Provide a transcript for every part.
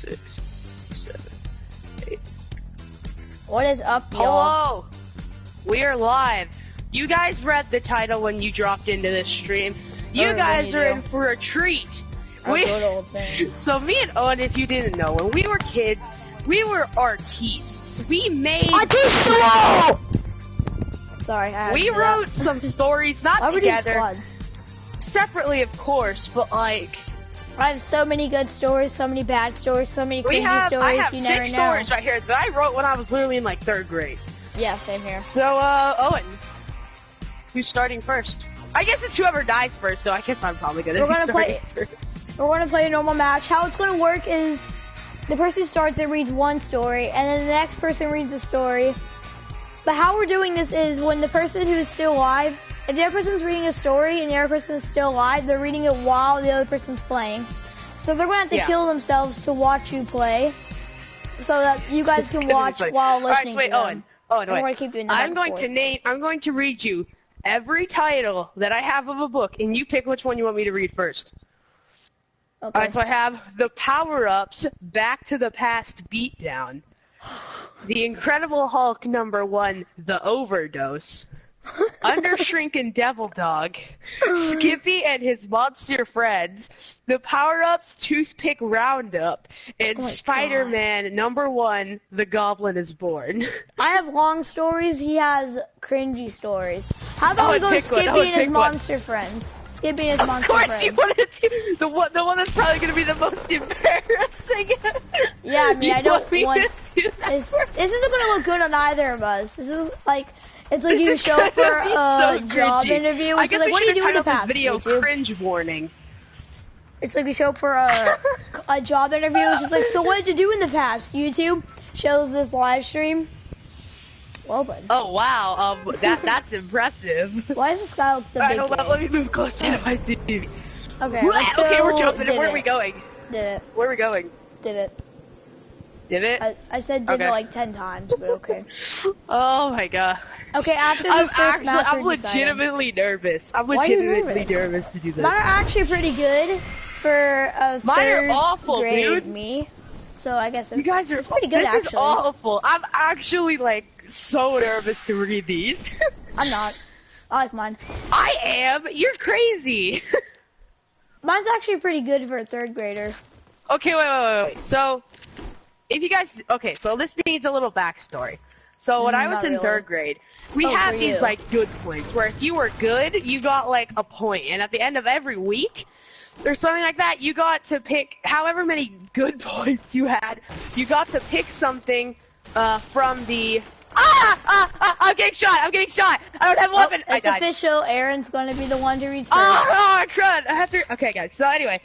6, 7, 8. What is up, y'all? Hello! We are live. You guys read the title when you dropped into this stream. You guys are in for a treat. So me and Owen, if you didn't know, when we were kids, we were artistes. We made... Sorry, we wrote some stories, not together, separately of course, but like... I have so many good stories, so many bad stories, so many cringy stories, I have you never know. 6 stories right here that I wrote when I was literally in like 3rd grade. Yeah, same here. So, Owen, who's starting first? I guess it's whoever dies first, so I guess I'm probably gonna be starting first. We're gonna play a normal match. How it's gonna work is the person starts and reads one story, and then the next person reads a story. But how we're doing this is when the person who's still alive, if the other person's reading a story and the other person is still alive, they're reading it while the other person's playing. So they're gonna have to kill themselves to watch you play, so that you guys can watch while listening to them. Owen, we're gonna keep doing that. I'm going to read you every title that I have of a book, and you pick which one you want me to read first. Okay. Alright, so I have The Power-Ups, Back to the Past Beatdown, The Incredible Hulk #1, The Overdose, Undershrink and Devil Dog, Skippy and His Monster Friends, The Power-Ups Toothpick Roundup, and Spider-Man #1, The Goblin is Born. I have long stories, he has cringy stories. How about we go Skippy and His Monster Friends? Skippy and His Monster Friends. Of course you want to do the one that's probably going to be the most embarrassing. Yeah, I mean, I don't want... This isn't going to look good on either of us. This is like... It's like you show up for a job interview, which is like, what do you do in the past, video YouTube? Cringe warning. It's like you show up for a job interview, which is like, so what did you do in the past, YouTube? Shows this live stream. Well, bud. Oh, wow, that's impressive. Why is this guy look the big hold on, let me move closer to my TV. Okay, let's go. Okay, we're jumping. Where are we going? Divot. Where are we going? Divot. Divot? I said divot like 10 times, but okay. Oh my god. Okay, after this first match, I'm legitimately nervous. I'm legitimately nervous to do this. Mine are actually pretty good for a third-grade me. So I guess you guys are. It's pretty good, actually. This is awful. I'm actually like so nervous to read these. I'm not. I like mine. I am. You're crazy. Mine's actually pretty good for a 3rd grader. Okay, wait. So, if you guys, so this needs a little backstory. So when I was in 3rd grade, we had these like good points where if you were good, you got like a point, and at the end of every week, or something like that, you got to pick however many good points you had. You got to pick something from the. I'm getting shot! I don't have a weapon! It's official, Aaron's gonna be the one to reach first. Oh, crud! I have to. Okay, guys, so anyway,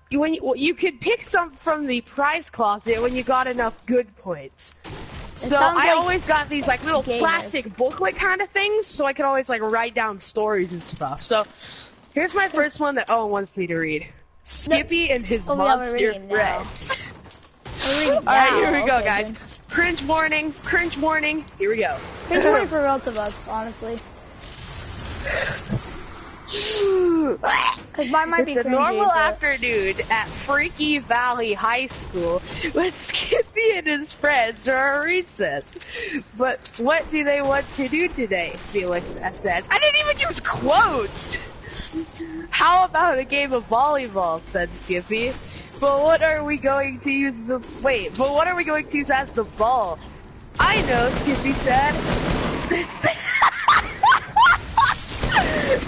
you could pick some from the prize closet when you got enough good points. So I always got these like little plastic booklet kind of things, so I could always like write down stories and stuff. So here's my first one that Owen wants me to read. Skippy and His Monster Friends. Alright, here we go, guys. Good. Cringe warning, here we go. Cringe warning for both of us, honestly. Because mine might be cringy. It's a normal afternoon at Freaky Valley High School when Skippy and his friends are at recess. But what do they want to do today? Felix says. I didn't even use quotes! How about a game of volleyball, said Skippy. But what are we going to use as the ball? I know, Skippy said.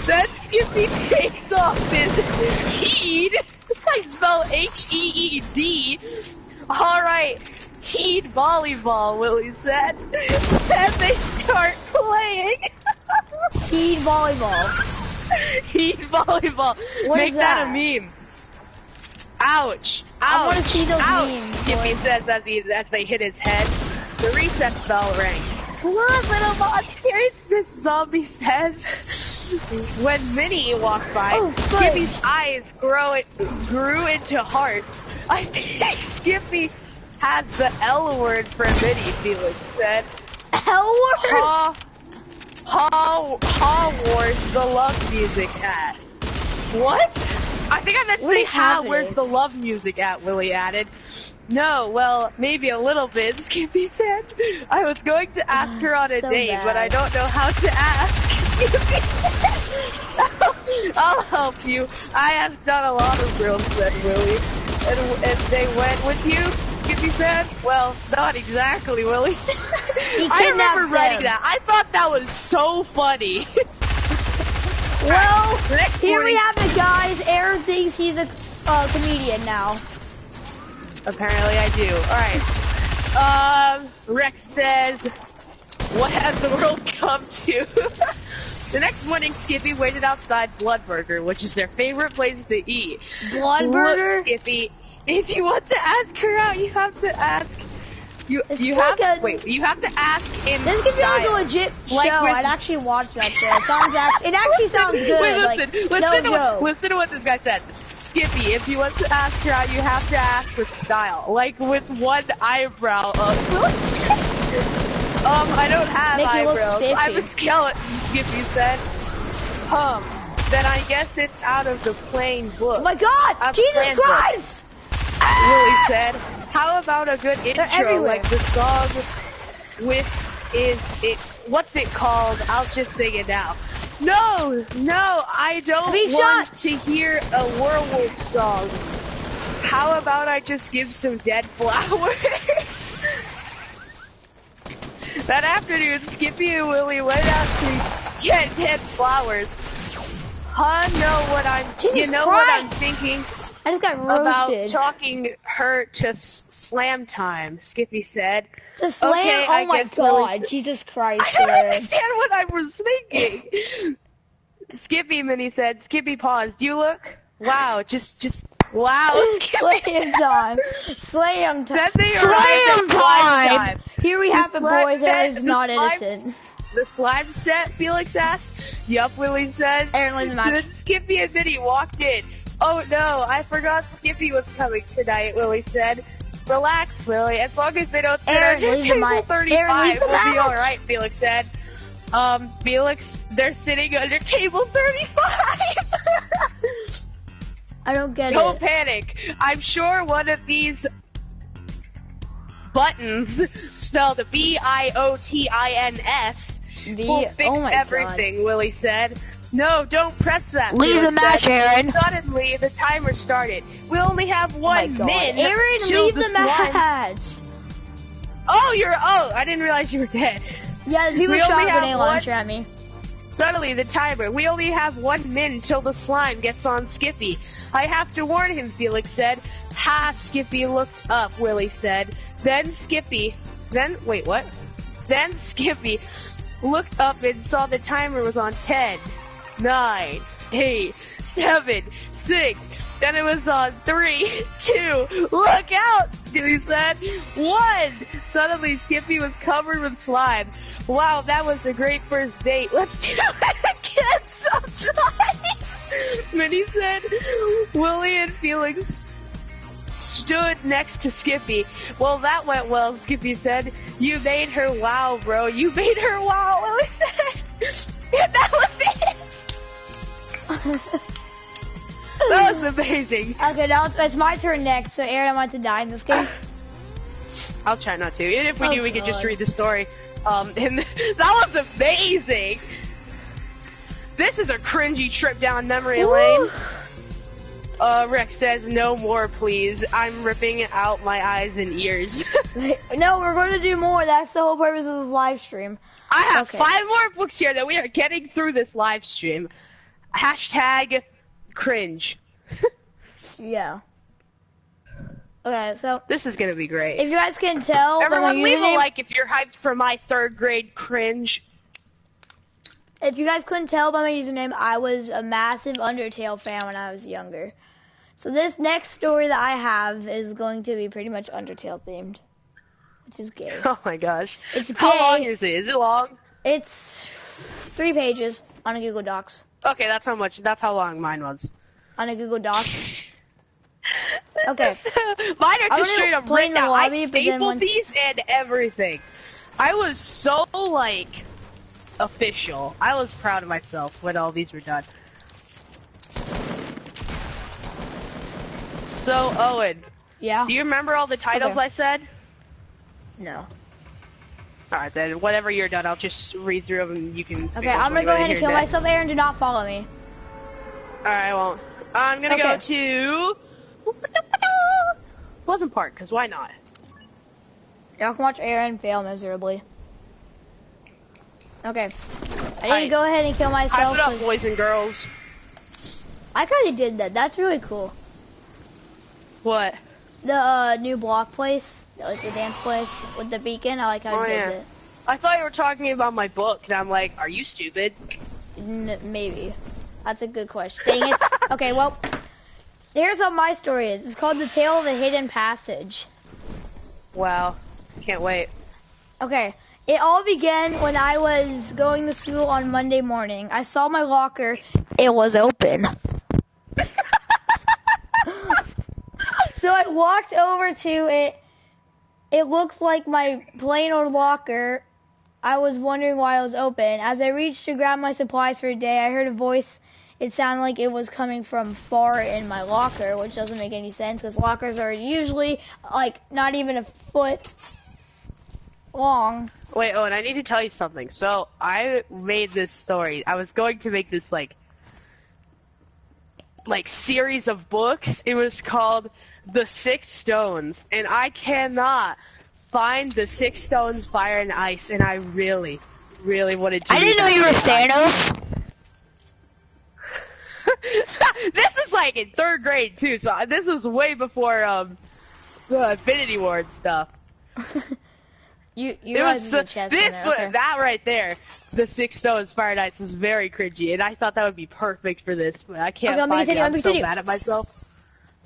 Then Skippy takes off his heed. I spell H-E-E-D. Alright, heed volleyball, Willie said. Then they start playing. Heed volleyball. Heed volleyball. Make that a meme. Ouch! I want to see those memes. Skippy says as they hit his head. The recess bell rang. Come on, little monsters, this zombie says. When Minnie walked by, Skippy's eyes grew into hearts. I think Skippy has the L word for Minnie, Felix said. L word? Hogwarts, the love music hat. What? I think I meant to say, where's the love music at, Willie added. No, well, maybe a little bit, Skippy said. I was going to ask her on a date, but I don't know how to ask. I'll help you. I have done a lot of girls, said Willie. And they went with you, Skippy said. Well, not exactly, Willie. I remember writing that. I thought that was so funny. Well, here we have it, guys. Aaron thinks he's a comedian now. Apparently I do. Alright. Rex says, what has the world come to? The next morning, Skippy waited outside Bloodburger, which is their favorite place to eat. Bloodburger? Look, Skippy, if you want to ask her out, you have to ask... You have to ask in This could be like a legit show. I'd actually watch that show. It actually sounds good. Wait, listen to what this guy said. Skippy, if you want to ask her out, you have to ask with style. Like with one eyebrow up. I don't have eyebrows. I'm a skeleton, Skippy said. Then I guess it's out of the plain book. Oh my god! Jesus Christ! Willie said. How about a good intro, like the song what's it called? I'll just sing it now. No, I don't want to hear a werewolf song. How about I just give some dead flowers? That afternoon, Skippy and Willie went out to get dead flowers. What I'm thinking? I just got roasted. About talking her to slam time, Skippy said. To slam? Okay, oh my god, Jesus Christ. I don't understand what I was thinking. Skippy, Minnie said. Skippy paused. You look? Wow, wow. Slam time. Slam time. Slam time. Here we have the boys that is not innocent. The slime set, Felix asked. Yup, Willie said. Aaron, then Skippy and Minnie walked in. Oh no, I forgot Skippy was coming tonight, Willie said. Relax, Willie, as long as they don't sit at table 35, we'll be alright, Felix said. Felix, they're sitting under table 35! I don't get it. Don't panic. I'm sure one of these buttons, spelled B-I-O-T-I-N-S, will fix everything, Willie said. No, don't press that. Leave the match, Aaron. Suddenly, the timer started. We only have 1 minute. Aaron, leave the match. I didn't realize you were dead. Yeah, people shot a grenade launcher at me. Suddenly, the timer. We only have 1 minute till the slime gets on Skippy. I have to warn him, Felix said. Ha, Skippy looked up, Willie said. Then Skippy looked up and saw the timer was on 10. 9, 8, 7, 6, then it was on 3, 2, look out, he said, 1. Suddenly, Skippy was covered with slime. Wow, that was a great first date. Let's do it again sometime. Minnie said. Willie and Felix stood next to Skippy. Well, that went well, Skippy said. You made her wow, bro. You made her wow, Willie said. And that was it. That was amazing. Okay, now it's my turn next. So, Aaron, I want to die in this game. I'll try not to. Even if we do, we could just read the story. And that was amazing. This is a cringy trip down memory lane. Rex says, no more, please. I'm ripping out my eyes and ears. No, we're going to do more. That's the whole purpose of this live stream. I have 5 more books here that we are getting through this live stream. Hashtag cringe. Yeah. Okay, so this is gonna be great. If you guys can tell, everyone leave a like if you're hyped for my 3rd grade cringe. If you guys couldn't tell by my username, I was a massive Undertale fan when I was younger. So this next story that I have is going to be pretty much Undertale themed, which is gay. Oh my gosh. It's How long is it? Is it long? It's 3 pages on a Google Docs. Okay, that's how long mine was. On a Google Doc. Okay. Mine are just straight up written out. I stapled these and everything. I was so, like, official. I was proud of myself when all these were done. So, Owen. Yeah? Do you remember all the titles I said? No. Alright then, whenever you're done, I'll just read through them and you can... Okay, I'm gonna go ahead and kill myself, Aaron. Do not follow me. Alright, I won't. I'm gonna go to... Pleasant Park, because why not? Y'all can watch Aaron fail miserably. Okay. I need to go ahead and kill myself. Hype it up, boys and girls. I kinda did that. That's really cool. What? The new block place, like the dance place with the beacon. I like how you did it. I thought you were talking about my book, and I'm like, are you stupid? Maybe. That's a good question. Dang it. Okay, well, here's how my story is. It's called The Tale of the Hidden Passage. Wow. Can't wait. Okay. It all began when I was going to school on Monday morning. I saw my locker. It was open. So I walked over to it. It looks like my plain old locker. I was wondering why it was open. As I reached to grab my supplies for the day, I heard a voice. It sounded like it was coming from far in my locker, which doesn't make any sense because lockers are usually like not even a foot long. Wait, Owen, I need to tell you something. So I made this story. I was going to make this like series of books. It was called The 6 Stones, and I cannot find the 6 stones, fire, and ice, and I really, really wanted to. I didn't know you were Thanos. This is like in 3rd grade too, so this was way before the Infinity Ward stuff. You realize there's a chest in there. Okay. That right there, the 6 stones, fire, and ice is very cringy, and I thought that would be perfect for this, but I can't find it. I'm so mad at myself.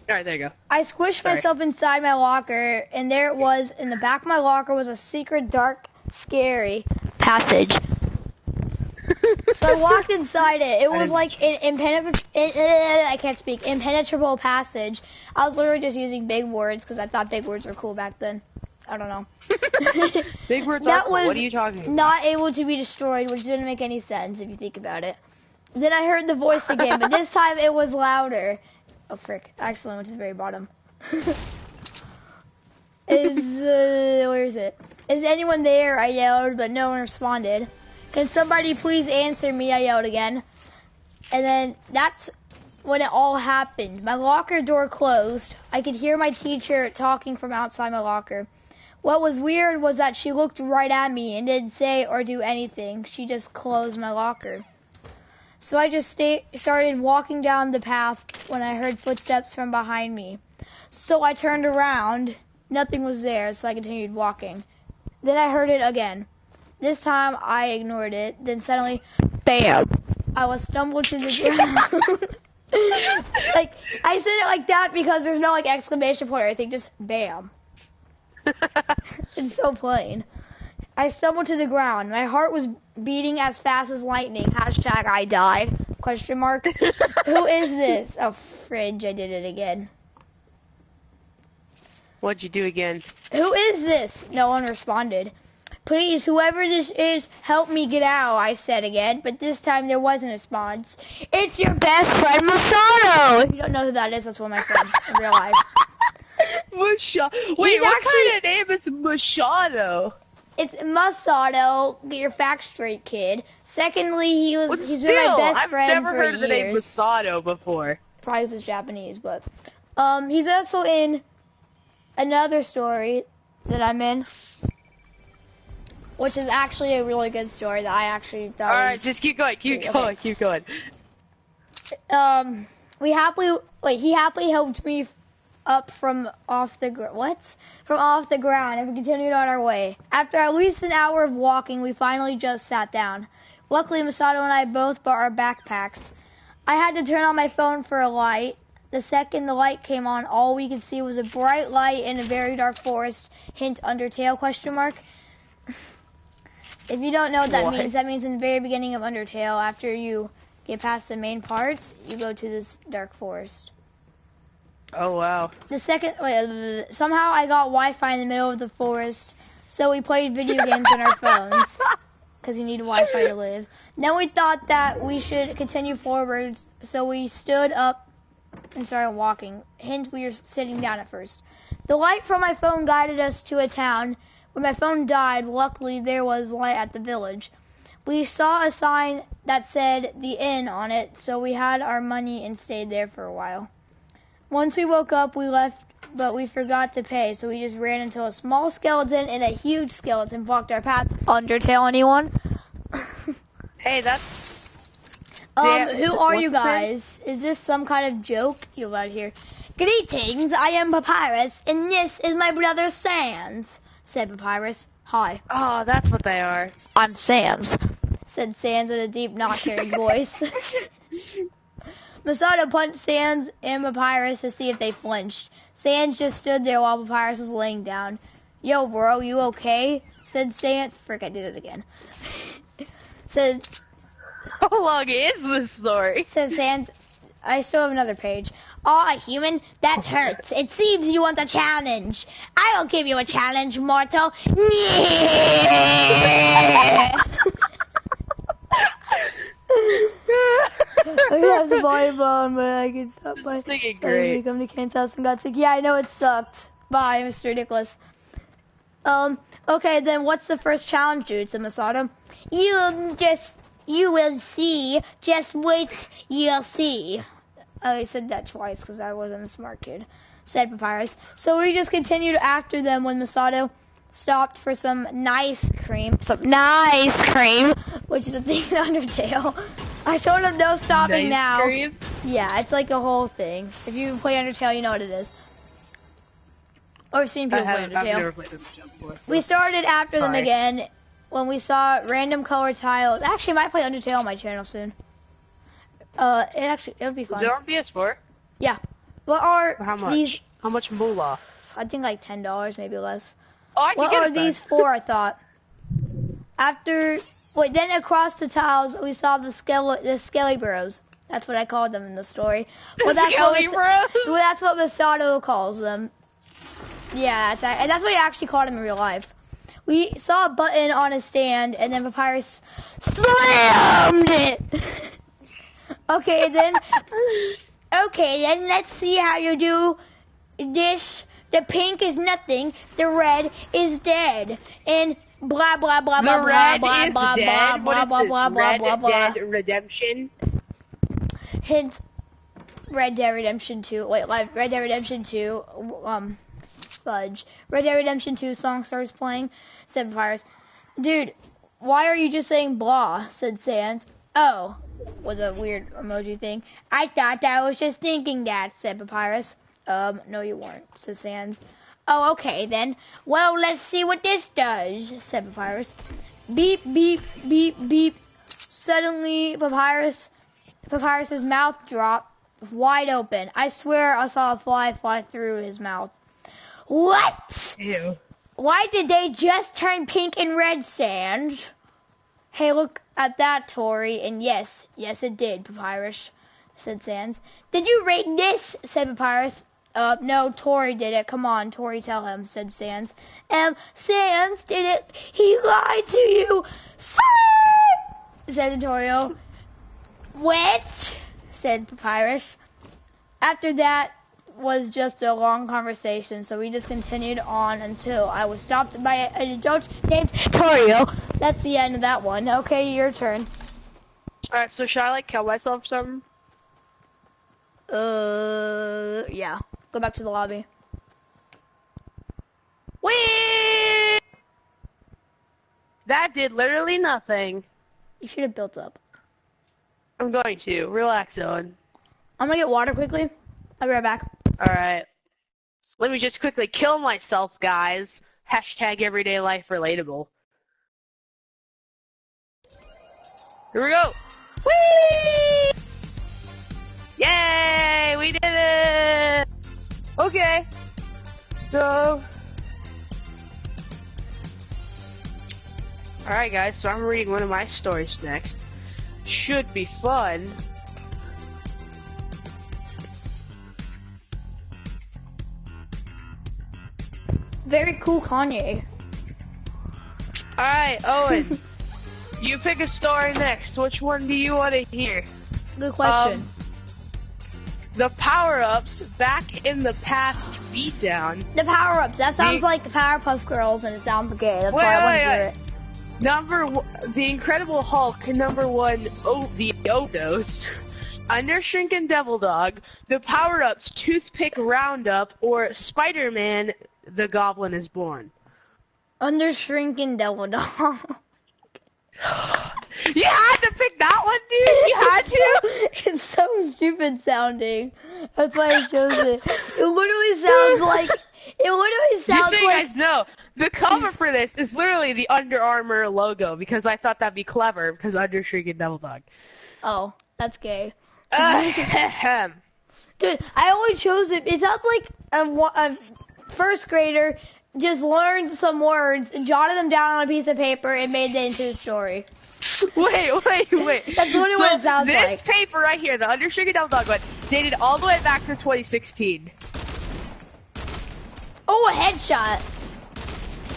Alright, there you go. I squished myself inside my locker, and there it was. In the back of my locker was a secret, dark, scary passage. So I walked inside it. It was like an impenetrable passage. I was literally just using big words because I thought big words were cool back then. I don't know. Big words are cool. What are you talking about? Not able to be destroyed, which didn't make any sense if you think about it. Then I heard the voice again, but this time it was louder. Oh, frick. I accidentally went to the very bottom. Where is it? Is anyone there? I yelled, but no one responded. Can somebody please answer me? I yelled again. And then that's when it all happened. My locker door closed. I could hear my teacher talking from outside my locker. What was weird was that she looked right at me and didn't say or do anything. She just closed my locker. So I just started walking down the path when I heard footsteps from behind me. So I turned around. Nothing was there, so I continued walking. Then I heard it again. This time I ignored it. Then suddenly, bam! I was stumbled to the ground. Like, I said it like that because there's no like exclamation point or anything, just bam. It's so plain. I stumbled to the ground. My heart was beating as fast as lightning. Hashtag I died. Question mark. Who is this? Oh, fridge. I did it again. What'd you do again? Who is this? No one responded. Please, whoever this is, help me get out, I said again. But this time there was a response. It's your best friend, Masato! If you don't know who that is, that's one of my friends in real life. Masato. Wait, what kind of name is Masato? It's Masato. Get your facts straight, kid. Secondly, he's been my best friend for years. I've never heard of the name Masato before. Probably because it's Japanese, but he's also in another story that I'm in, which is actually a really good story that I actually thought. All right, just keep going, keep going. He happily helped me up from off the ground, and we continued on our way. After at least an hour of walking, we finally just sat down. Luckily, Masato and I both brought our backpacks. I had to turn on my phone for a light. The second the light came on, all we could see was a bright light in a very dark forest. Hint, Undertale, question mark. If you don't know what that means in the very beginning of Undertale, after you get past the main parts, you go to this dark forest. Oh, wow. Somehow I got Wi-Fi in the middle of the forest, so we played video games on our phones, because you need Wi-Fi to live. Then we thought that we should continue forward, so we stood up and started walking. Hint, we were sitting down at first. The light from my phone guided us to a town. When my phone died, luckily there was light at the village. We saw a sign that said the inn on it, so we had our money and stayed there for a while. Once we woke up, we left, but we forgot to pay, so we just ran into a small skeleton and a huge skeleton blocked our path. Undertale, anyone? Hey, that's... who are you guys? Is this some kind of joke? You out here. Greetings, I am Papyrus, and this is my brother Sans, said Papyrus. Hi. Oh, that's what they are. I'm Sans, said Sans in a deep, not-caring voice. Masato punched Sans and Papyrus to see if they flinched. Sans just stood there while Papyrus was laying down. Yo, bro, you okay? Said Sans. Frick, I did it again. Said... How long is this story? Said Sans. I still have another page. Aw, human, that hurts. It seems you want a challenge. I will give you a challenge, mortal. I have the volleyball, but I can stop by. Singing great. Come to Kane's house and got sick. Yeah, I know it sucked. Bye, Mr. Nicholas. Okay, then what's the first challenge, dude? Said Masato. You will see. Just wait, you'll see. I said that twice because I wasn't a smart kid, said Papyrus. So we just continued after them when Masato stopped for some nice cream. Which is a thing in Undertale. I told him no stopping now. Cream? Yeah, it's like a whole thing. If you play Undertale, you know what it is. Or seen people play Undertale. I've never played Undertale before. So. We started after them again when we saw random color tiles. Actually, I might play Undertale on my channel soon. It would be fun. Is it on PS4? Yeah. What are how much? These? How much moolah? I think like $10, maybe less. Oh, I can what get are it these for? I thought. Then across the tiles we saw the Skelly Bros. That's what I called them in the story. Well, that's Skelly Bros. Well, that's what Masato calls them. Yeah, and that's what he actually called them in real life. We saw a button on a stand, and then Papyrus slammed it. Okay, then let's see how you do this. The pink is nothing. The red is dead. And blah blah blah blah blah blah blah blah blah blah blah blah blah blah. Dead Redemption. Hint. Red Dead Redemption 2. Wait, Red Dead Redemption 2. Fudge. Red Dead Redemption 2 song starts playing. Said Papyrus. Dude, why are you just saying blah? Said Sans. Oh, with a weird emoji thing. I thought I was just thinking that, said Papyrus. No you weren't, said Sans. Oh, okay then. Well, let's see what this does, said Papyrus. Beep, beep, beep, beep. Suddenly, Papyrus's mouth dropped wide open. I swear I saw a fly through his mouth. What? Ew. Why did they just turn pink and red, Sans? Hey, look at that, Tori. And yes, it did, Papyrus, said Sans. Did you rate this? Said Papyrus. No, Tori did it. Come on, Tori, tell him, said Sans. Sans did it. He lied to you. Said Torio. What? Said Papyrus. After that was just a long conversation, so we just continued on until I was stopped by an adult named Torio. That's the end of that one. Okay, your turn. Alright, so should I kill myself or something? Yeah. Go back to the lobby. Whee! That did literally nothing. You should have built up. I'm going to. Relax, Owen. I'm gonna get water quickly. I'll be right back. Alright. Let me just quickly kill myself, guys. Hashtag everyday life relatable. Here we go. Whee! Yay! We did it! Okay. So... Alright guys, so I'm reading one of my stories next. Should be fun. Very cool, Kanye. Alright, Owen. You pick a story next. Which one do you want to hear? Good question. The power-ups back in the past beatdown. The power-ups. That sounds like the Powerpuff Girls, and it sounds gay. That's why I want to hear it. The Incredible Hulk, #1, the Odos. Undershrunken Devil Dog, the Power-Ups Toothpick Roundup, or Spider-Man, the Goblin is Born. Undershrinking Devil Dog. You had to pick that one, dude? You had to? It's so stupid sounding. That's why I chose it. It literally sounds like... Just so you guys know, the cover for this is literally the Under Armour logo, because I thought that'd be clever, because Undershrinking Devil Dog. Oh, that's gay. Dude, I only chose it. It sounds like a first grader just learned some words, jotted them down on a piece of paper, and made it into a story. Wait. That's literally what it sounds like. This paper right here, the Undershrinking Devil Dog one, dated all the way back to 2016. Oh, a headshot.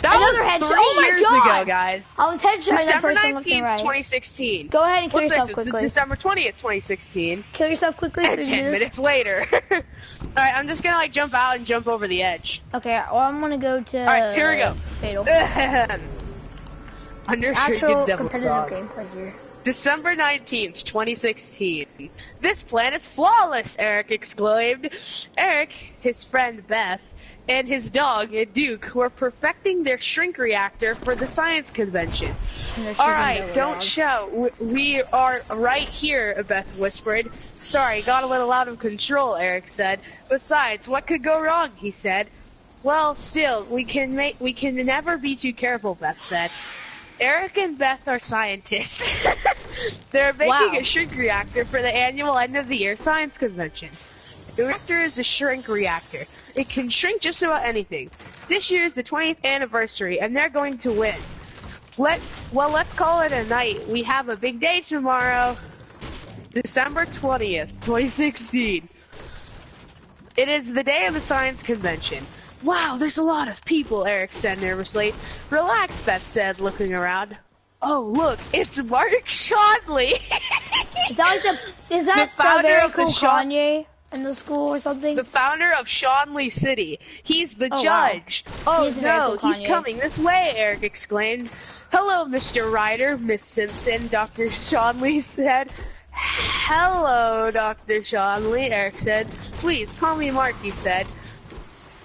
Another headshot. 3 years ago, guys. I was headshotting that person left and right. 2016. Go ahead and kill yourself quickly. It's December 20th, 2016. Kill yourself quickly. So 10 minutes later. Alright, I'm just gonna jump out and jump over the edge. Okay, well I'm gonna go to... Alright, here we go. Fatal. Actual competitive gameplay here. December 19th, 2016. This plan is flawless, Eric exclaimed. Eric, his friend Beth, and his dog, Duke, were perfecting their shrink reactor for the science convention. Alright, don't shout. We are right here, Beth whispered. Sorry, got a little out of control, Eric said. Besides, what could go wrong, he said. Well, still, we can never be too careful, Beth said. Eric and Beth are scientists. They're making a shrink reactor for the annual end of the year science convention. The reactor is a shrink reactor. It can shrink just about anything. This year is the 20th anniversary, and they're going to win. Let's call it a night. We have a big day tomorrow, December 20th, 2016. It is the day of the science convention. Wow, there's a lot of people, Eric said nervously. Relax, Beth said, looking around. Oh, look, it's Mark Shonley. Is that the very cool Kanye in the school or something? The founder of Shonley City. He's the judge. Wow. Oh, no, he's coming this way, Eric exclaimed. Hello, Mr. Ryder, Miss Simpson, Dr. Shonley said. Hello, Dr. Shonley, Eric said. Please, call me Mark, he said.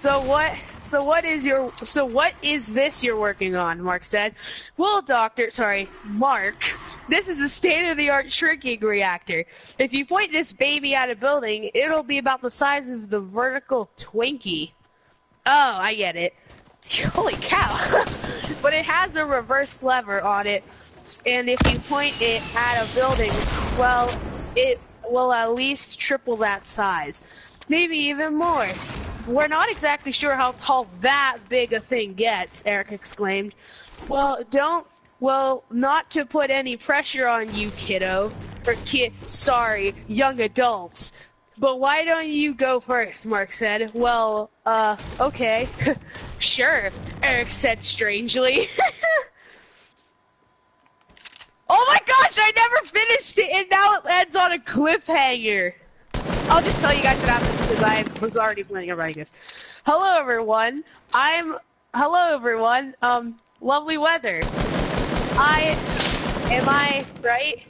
So what is this you're working on? Mark said. Well, Mark, this is a state-of-the-art shrinking reactor. If you point this baby at a building, it'll be about the size of the vertical Twinkie. Oh, I get it. Holy cow. But it has a reverse lever on it, and if you point it at a building, well, it will at least triple that size. Maybe even more. We're not exactly sure how tall that big a thing gets, Eric exclaimed. Well, not to put any pressure on you, kiddo. Young adults. But why don't you go first, Mark said. Well, okay. Sure, Eric said strangely. Oh my gosh, I never finished it, and now it ends on a cliffhanger. I'll just tell you guys what happened because I was already planning on writing this. Hello everyone. Lovely weather. Am I right?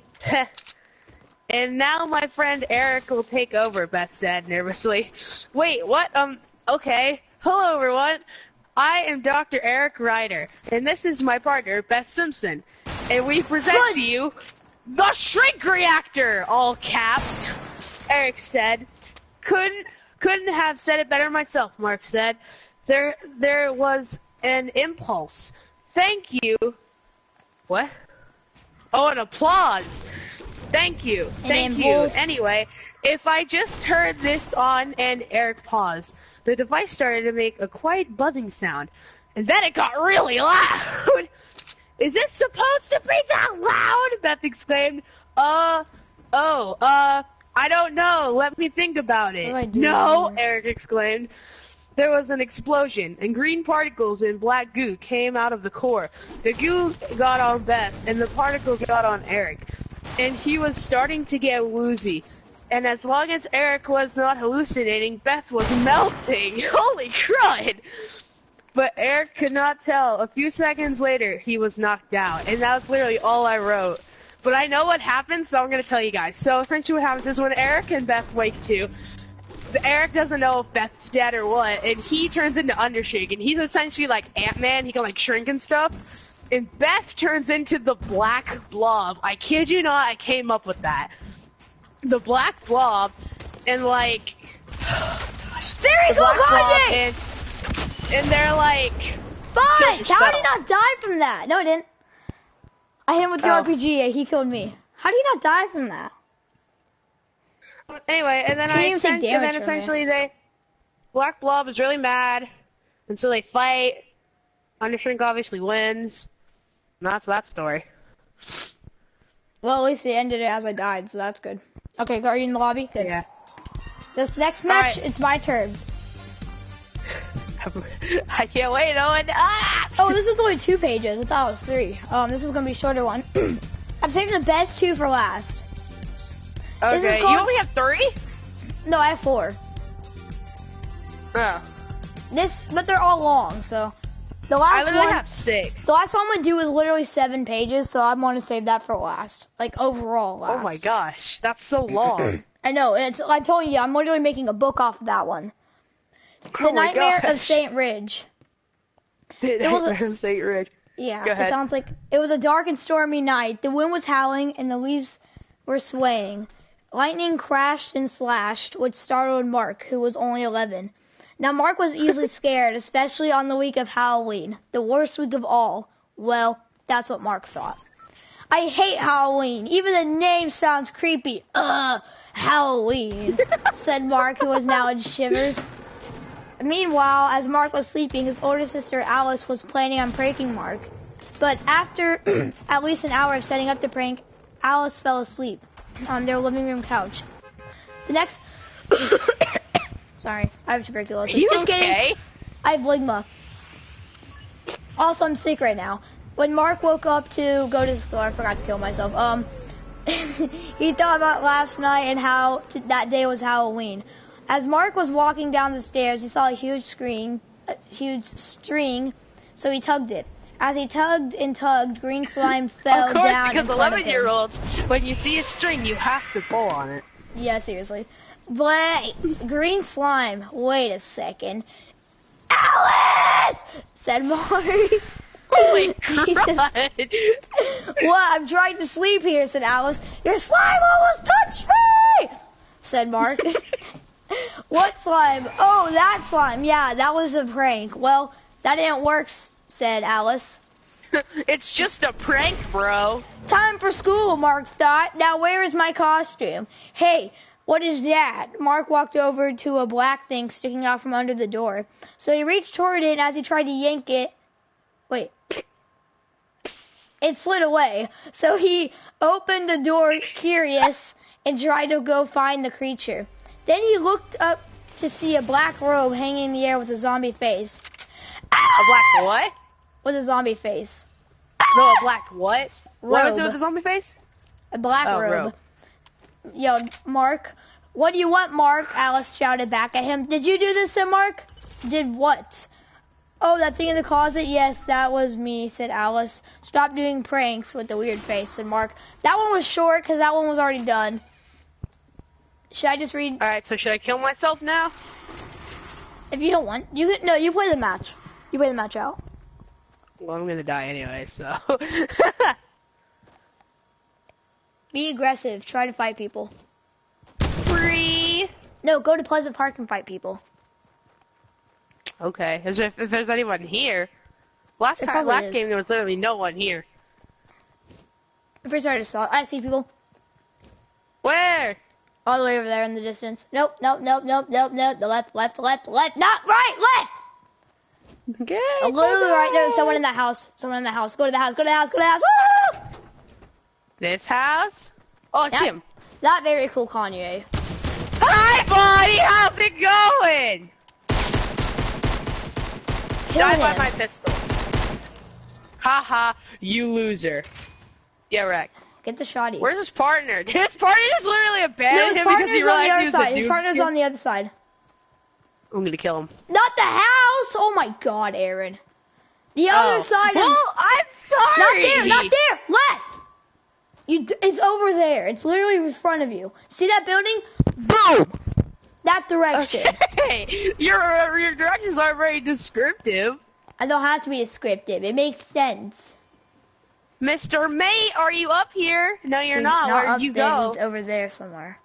And now my friend Eric will take over, Beth said nervously. Wait, what? Okay. Hello everyone. I am Dr. Eric Ryder, and this is my partner, Beth Simpson. And we present to you the shrink reactor, all caps. Eric said. Couldn't have said it better myself, Mark said. There was an impulse. Thank you. What? Oh, an applause. Thank you. Thank you. Anyway, if I just turned this on and Eric paused, the device started to make a quiet buzzing sound. And then it got really loud. Is it supposed to be that loud? Beth exclaimed. I don't know. Let me think about it. No, Eric exclaimed. There was an explosion, and green particles and black goo came out of the core. The goo got on Beth, and the particles got on Eric. And he was starting to get woozy. And as long as Eric was not hallucinating, Beth was melting. Holy crud! But Eric could not tell. A few seconds later, he was knocked out. And that was literally all I wrote. But I know what happened, so I'm going to tell you guys. So essentially what happens is when Eric and Beth wake to, Eric doesn't know if Beth's dead or what, and he turns into Undershake, and he's essentially like Ant-Man. He can like shrink and stuff. And Beth turns into the Black Blob. I kid you not, I came up with that. The Black Blob, and like... Very cool, Kanye! And they're like... Fudge! How did he not die from that? No, I didn't. I hit him with the RPG, and he killed me. How do you not die from that? Anyway, and then essentially Black Blob is really mad, and so they fight. Undershrink obviously wins. And that's that story. Well, at least they ended it as I died, so that's good. Okay, are you in the lobby? Good. Yeah. This next match, It's my turn. I can't wait, Owen. Ah! Oh, this is only 2 pages. I thought it was 3. This is gonna be a shorter one. I'm saving the best 2 for last. Okay, you only have 3? No, I have 4. Oh. But they're all long, so. The last I literally one, have 6. The last one I'm gonna do is literally 7 pages, so I want to save that for last. Like, overall last. Oh my gosh, that's so long. I know, I'm telling you, I'm literally making a book off of that one. The Nightmare of St. Ridge. The Nightmare of St. Ridge. Yeah, Go ahead. It sounds like it was a dark and stormy night. The wind was howling and the leaves were swaying. Lightning crashed and slashed, which startled Mark, who was only 11. Now, Mark was easily scared, especially on the week of Halloween, the worst week of all. Well, that's what Mark thought. I hate Halloween. Even the name sounds creepy. Halloween, said Mark, who was now in shivers. Meanwhile, as Mark was sleeping, his older sister Alice was planning on pranking Mark. But after at least an hour of setting up the prank, Alice fell asleep on their living room couch. The next... Sorry, I have tuberculosis. Are you Just okay? kidding. I have ligma. Also, I'm sick right now. When Mark woke up to go to school, I forgot to kill myself. He thought about last night and how that day was Halloween. As Mark was walking down the stairs, he saw a huge string, so he tugged it. As he tugged and tugged, green slime fell down in front of him. Because 11-year-olds, when you see a string, you have to pull on it. Yeah, seriously. But green slime. Wait a second. Alice! Said Mark. Holy crud! What? I'm trying to sleep here, said Alice. Your slime almost touched me! Said Mark. What slime? Oh, that slime. Yeah, that was a prank. Well, that didn't work, said Alice. It's just a prank, bro. Time for school, Mark thought. Now where is my costume? Hey, what is that? Mark walked over to a black thing sticking out from under the door. So he reached toward it, and as he tried to yank it... Wait. It slid away. So he opened the door, curious, and tried to go find the creature. Then he looked up to see a black robe hanging in the air with a zombie face. A black what? With a zombie face. No, a black what? Robe. What is it with a zombie face? A black robe. Yo, Mark. What do you want, Mark? Alice shouted back at him. Did you do this, said Mark? Did what? Oh, that thing in the closet? Yes, that was me, said Alice. Stop doing pranks with the weird face, said Mark. That one was short because that one was already done. Should I just read? Alright, so should I kill myself now? If you don't want, you play the match. You play the match out. Well, I'm gonna die anyway, so. Be aggressive. Try to fight people. Free. No, go to Pleasant Park and fight people. Okay, as if there's anyone here. Last game there was literally no one here. If we started to stall, I see people. Where? All the way over there in the distance. Nope. The left. Not right, left. Okay. Literally right there. Someone in that house. Go to the house. Woo! This house? Oh, it's him. That very cool Kanye. Hi, buddy. How's it going? Die by my pistol. Haha, you loser. Yeah, right. Get the shotty. Where's his partner? His partner just literally abandoned him because he on the other realized side. His partner's on the other side. I'm gonna kill him. Not the house! Oh my god, Aaron. The other side. Well, I'm sorry. Not there. Left. It's over there. It's literally in front of you. See that building? Boom. That direction. Okay. Your directions aren't very descriptive. I don't have to be descriptive. It makes sense. Mr. Mate, are you up here? No, you're not. Where did you go? He's over there somewhere.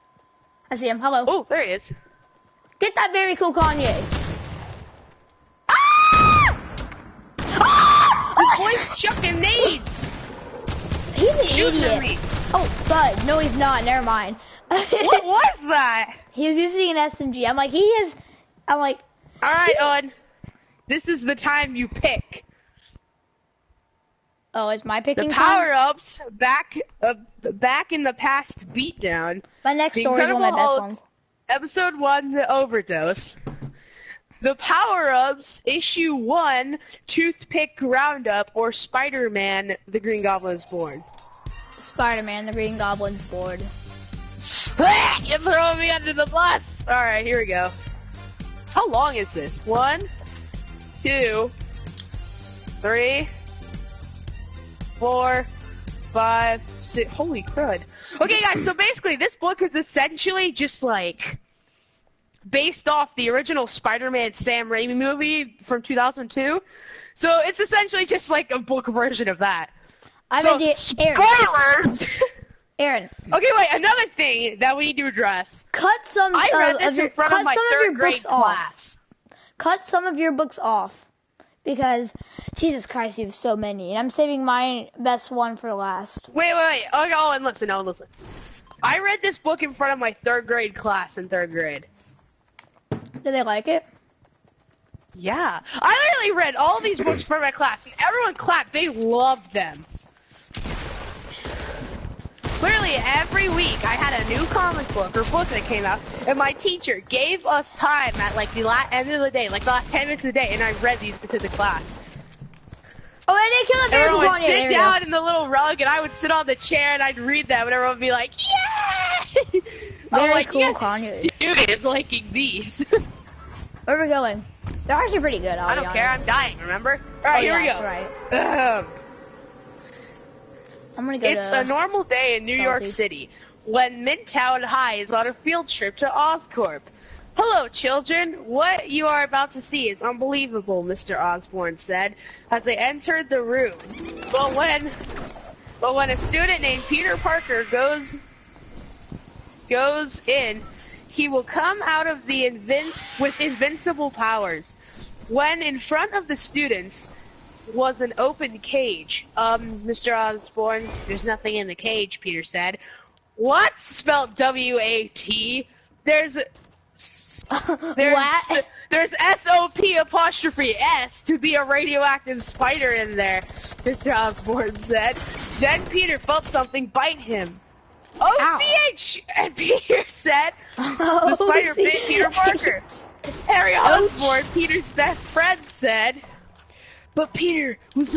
I see him. Hello. Oh, there he is. Get that very cool Kanye. Ah! Ah! The boy's chucking nades. He's an idiot. Oh, Bud. No, he's not. Never mind. What was that? He was using an SMG. I'm like, all right, Owen. This is the time you pick. Oh, it's my picking the time? power-ups back in the past beatdown. My next story is one of my best ones. Episode 1, the overdose. The power-ups, issue 1, toothpick roundup, or Spider-Man, the Green Goblin's born. Spider-Man, the Green Goblin's bored. You're throwing me under the bus. All right, here we go. How long is this? 1, 2, 3, 4, 5, 6. Holy crud. Okay, guys, so basically this book is essentially just like based off the original Spider-Man Sam Raimi movie from 2002. So it's essentially just like a book version of that. Spoilers! Aaron. Okay, wait, another thing that we need to address. Cut some I read this in front of my third grade class. Cut some of your books off. Because, Jesus Christ, you have so many. And I'm saving my best one for last. Wait. Okay, Owen, listen. I read this book in front of my third grade class in third grade. Did they like it? Yeah. I literally read all these books in front of my class, and everyone clapped. They loved them. Literally every week I had a new comic book or book that came out, and my teacher gave us time at like the end of the day, like the last 10 minutes of the day, and I read these to the class. Oh, and they killed a everyone would sit down in the little rug, and I would sit on the chair and I'd read them, and everyone would be like, "Yeah!" Very like, cool, Kanye. Students liking these. Where are we going? They're actually pretty good. I don't care. I'm dying. Remember? All right, here we go. Right. I'm gonna go It's a normal day in New York City when Midtown High is on a field trip to Oscorp. Hello, children. What you are about to see is unbelievable, Mr. Osborne said as they entered the room. But when a student named Peter Parker goes in, he will come out of with invincible powers. When in front of the students was an open cage. Mr. Osborne, there's nothing in the cage, Peter said. What? Spelled W-A-T. There's S-O-P apostrophe S to be a radioactive spider in there, Mr. Osborne said. Then Peter felt something bite him. O-C-H, Peter said. The spider bit Peter Parker. Harry Osborne, Peter's best friend, said. But Peter was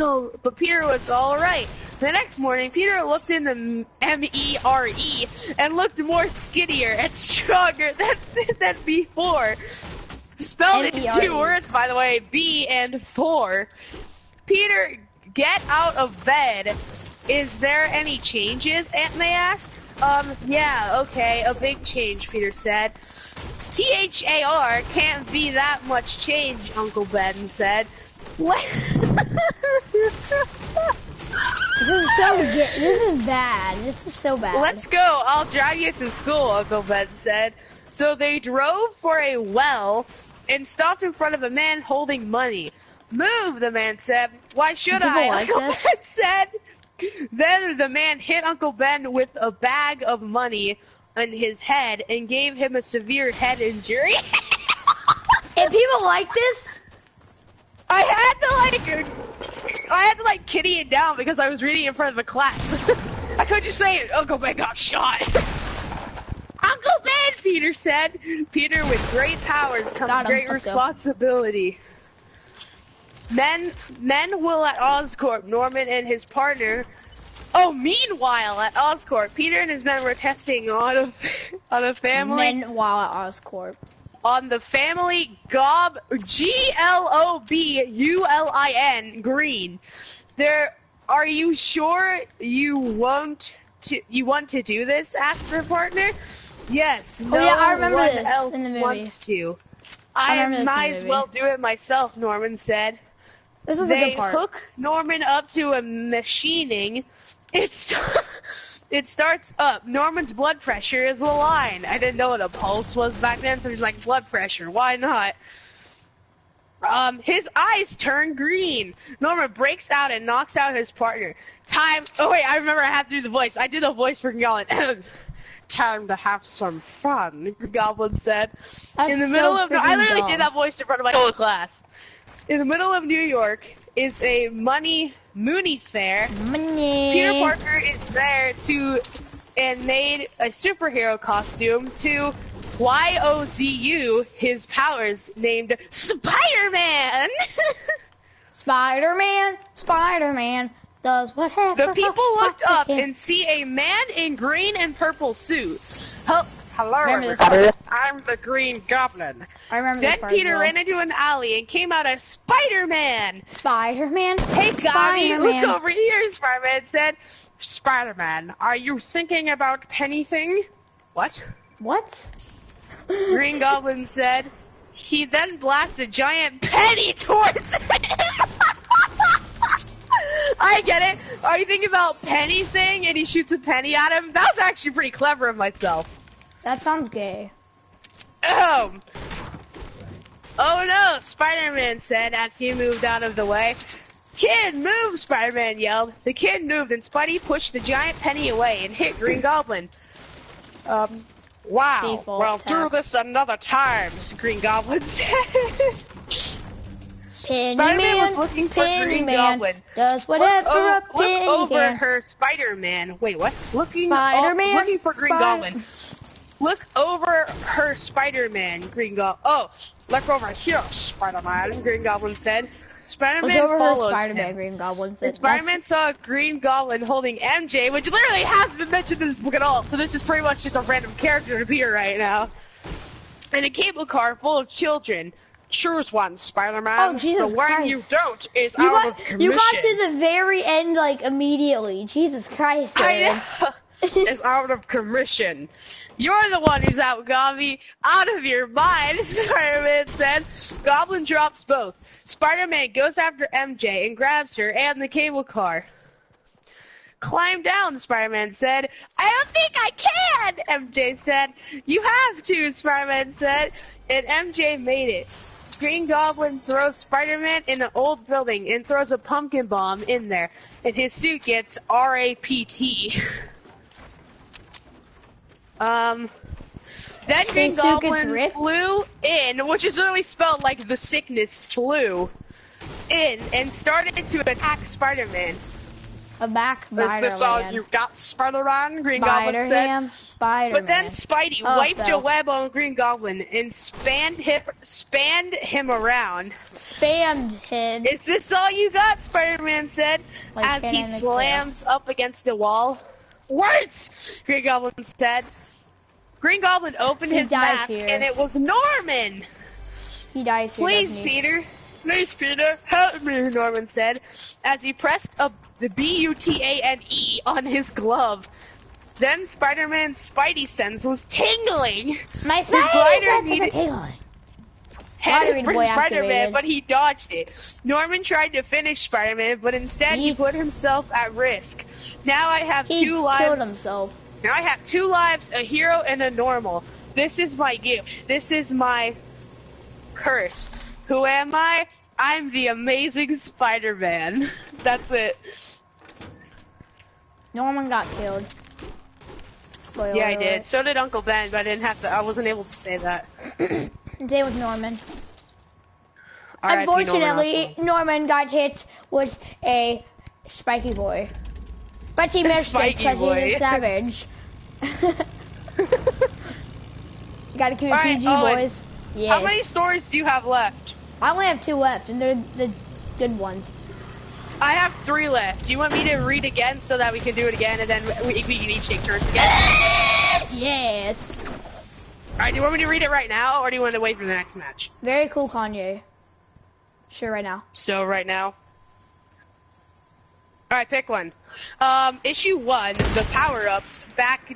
all right. The next morning, Peter looked in the M-E-R-E and looked more skinnier and stronger than before. Spelled in 2 words, by the way, B and 4. Peter, get out of bed. Is there any changes? Aunt May asked. Yeah, okay, a big change, Peter said. T-H-A-R can't be that much change, Uncle Ben said. What? This is bad. This is so bad. Let's go. I'll drive you to school, Uncle Ben said. So they drove for a well and stopped in front of a man holding money. Move, the man said. Why should I? Uncle Ben said. Then the man hit Uncle Ben with a bag of money on his head and gave him a severe head injury. And people like this? I had to kitty it down because I was reading in front of the class. I couldn't just say it. Uncle Ben got shot. Uncle Ben, Peter said. Peter, with great powers comes great responsibility. Men will at Oscorp. Norman and his partner Oh, meanwhile, at Oscorp, Peter and his men were testing on a family. Meanwhile at Oscorp. On the family Globulin green. Are you sure you want to do this? Asked their partner. Yes. No I remember one this else in the movie. wants to. I might as well do it myself, Norman said. This is a good part. They hook Norman up to a machining. It starts up. Norman's blood pressure is a line. I didn't know what a pulse was back then, so he's like, blood pressure, why not? His eyes turn green. Norman breaks out and knocks out his partner. Oh wait, I remember I have to do the voice. I did a voice for Goblin. Time to have some fun, Goblin said. That's in the middle so of I literally dumb. did that voice in front of my whole class. In the middle of New York is a Mooney fair. Money. Peter Parker is there and made a superhero costume to YOZU his powers named Spider-Man. Spider-Man does whatever. The people looked up and see a man in green and purple suit. Hello, everybody. I'm the Green Goblin. I remember Then this part Peter as well. ran into an alley and came out as Spider-Man. Spider-Man. Hey, Gobby, look over here, Spider-Man said. Spider-Man, are you thinking about anything? What? What? Green Goblin said. He then blasts a giant penny towards him. I get it. Are you thinking about penny thing and he shoots a penny at him? That was actually pretty clever of myself. That sounds gay. Oh no, Spider-Man said as he moved out of the way. Kid, move, Spider-Man yelled. The kid moved and Spidey pushed the giant penny away and hit Green Goblin. Wow, Default we'll text. do this another time, Green Goblin said. Penny Spider-Man Man, was looking for Penny Green Man Goblin. does whatever a penny Look over can. her Spider-Man. Wait, what? Looking for Green Goblin. Look over her Spider-Man, Green Goblin. Oh, look over here, Spider-Man, Green Goblin said. Spider-Man Look over her follows Spider-Man, him. Green Goblin said. And Spider-Man saw a Green Goblin holding MJ, which literally hasn't been mentioned in this book at all, so this is pretty much just a random character to be here right now. And a cable car full of children. Choose one, Spider-Man. Oh, Jesus The one Christ. you don't is out of commission. You got to the very end, like, immediately. Jesus Christ, Aaron. I know. Is out of commission. You're the one who's out, Gobby. Out of your mind, Spider-Man said. Goblin drops both. Spider-Man goes after MJ and grabs her and the cable car. Climb down, Spider-Man said. I don't think I can, MJ said. You have to, Spider-Man said. And MJ made it. Green Goblin throws Spider-Man in an old building and throws a pumpkin bomb in there. And his suit gets RAPT. Then Green Goblin flew in, which is literally spelled like the sickness flew in, and started to attack Spider-Man. Is this all you got, Spider-Man? Green Goblin said. Spider-Man. But then Spidey wiped a web on Green Goblin and spanned him around. Spammed him. Is this all you got? Spider-Man said, like as he slams up against a wall. Words! Green Goblin said. Green Goblin opened his mask, and it was Norman! He dies here, Please, Peter. Please, Peter, help me, Norman said, as he pressed the B-U-T-A-N-E on his glove. Then Spider-Man's Spidey sense was tingling. My Spidey sense was tingling. Headed for Spider-Man, but he dodged it. Norman tried to finish Spider-Man, but instead he put himself at risk. Now I have two lives. He killed himself. Now I have 2 lives, a hero and a normal. This is my gift. This is my curse. Who am I? I'm the amazing Spider-Man. That's it. Norman got killed. Spoiler Yeah, I alert. did. So did Uncle Ben, but I wasn't able to say that. Same with Norman. R.I.P. Unfortunately, Norman got hit with a spiky boy. But he missed it because he's a savage. Gotta keep it PG, boys. Yes. How many stories do you have left? I only have 2 left, and they're the good ones. I have 3 left. Do you want me to read again so that we can do it again, and then we can each take turns again? Yes. Alright, do you want me to read it right now, or do you want to wait for the next match? Very cool, Kanye. Sure, right now. So, right now? Alright, pick one. Issue 1, the power-ups, back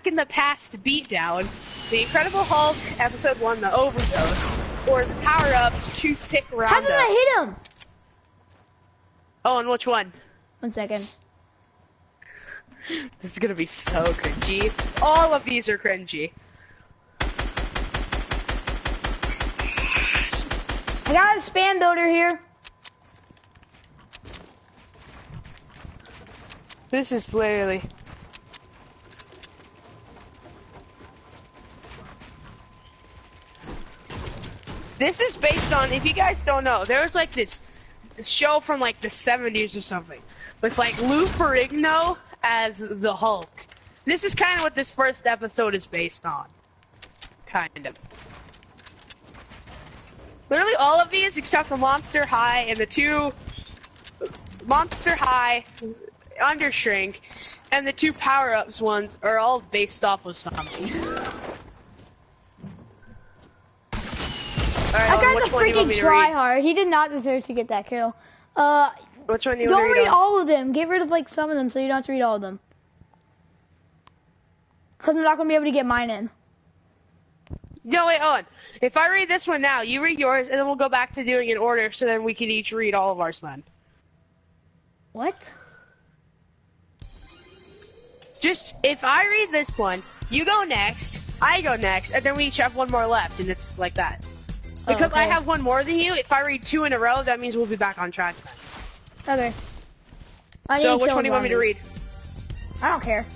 in the past beatdown, the Incredible Hulk, episode 1, the overdose, or the power-ups, toothpick roundup. How did I hit him? Oh, and which one? 1 second. This is gonna be so cringy. All of these are cringy. I got a spam builder here. This is literally... This is based on, if you guys don't know, there was like this show from like the 70s or something, with like Lou Ferrigno as the Hulk. This is kind of what this first episode is based on. Kind of. Literally all of these except for Monster High and the 2 Monster High, Undershrink, and the 2 power-ups ones are all based off of something. That guy's a freaking tryhard. He did not deserve to get that kill. Which one do you don't want to read read all of them. Get rid of like some of them so you don't have to read all of them. Because I'm not going to be able to get mine in. No, wait, Owen. If I read this one now, you read yours, and then we'll go back to doing an order so then we can each read all of ours then. What? Just, if I read this one, you go next, I go next, and then we each have one more left, and it's like that. Because I have one more than you, if I read 2 in a row, that means we'll be back on track then. Okay. So which one do you want me to read? I don't care.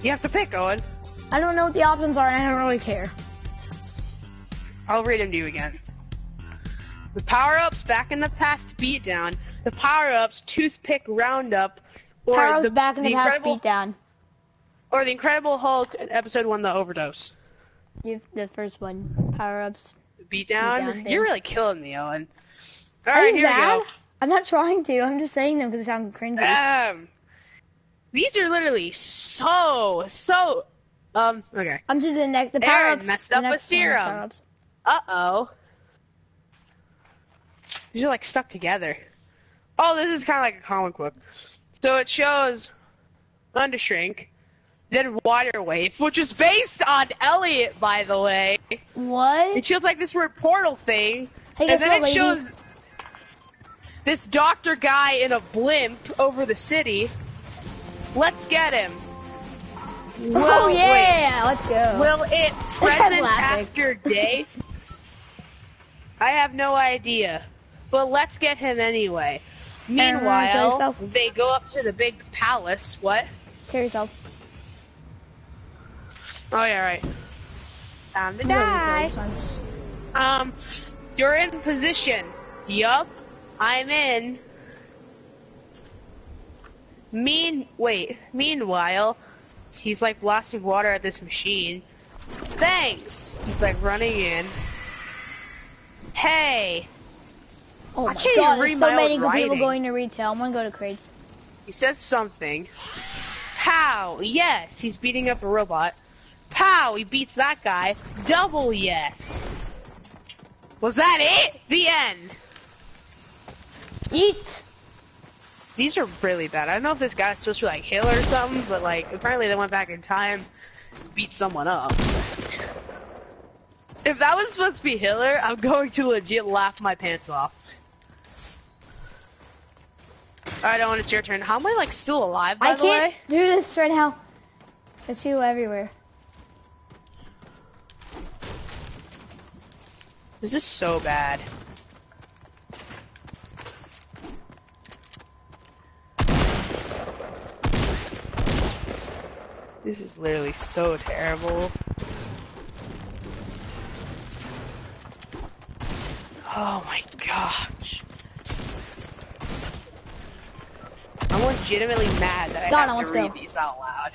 You have to pick, Owen. I don't know what the options are, and I don't really care. I'll read them to you again. The power-ups, back in the past beatdown. The power-ups, toothpick roundup. Or Power-ups, back in the past beatdown. Or the Incredible Hulk, episode 1, the overdose. The first one. Power-ups. Beatdown? You're really killing me, Owen. Alright, here we go. I'm not trying to. I'm just saying them because they sound cringy. These are literally so, okay. I'm just in the power-ups. Messed up with serum. Uh-oh. These are like stuck together. Oh, this is kind of like a comic book. So it shows Undershrink, then Water Wave, which is based on Elliot, by the way. What? It shows like this weird portal thing, hey, and then it shows this doctor guy in a blimp over the city. Let's get him. Oh yeah, let's go. Will it present after day? I have no idea. But let's get him anyway. Meanwhile, they go up to the big palace. What? Kill yourself. Oh yeah, right. Time to die. You're in position. Yup, I'm in. Meanwhile, he's like blasting water at this machine. Thanks. He's like running in. Hey. Oh my god, there's so many people going to retail. I'm gonna go to crates. He says something. Pow! Yes, he's beating up a robot. Pow! He beats that guy. Double yes. Was that it? The end. Eat. These are really bad. I don't know if this guy's supposed to be like Hitler or something, but like apparently they went back in time and beat someone up. If that was supposed to be Hitler, I'm going to legit laugh my pants off. Alright, Owen, it's your turn. How am I like still alive, by the way? I can't do this right now. There's people everywhere. This is so bad. This is literally so terrible. Oh my gosh. I'm legitimately mad that I have to read these out loud.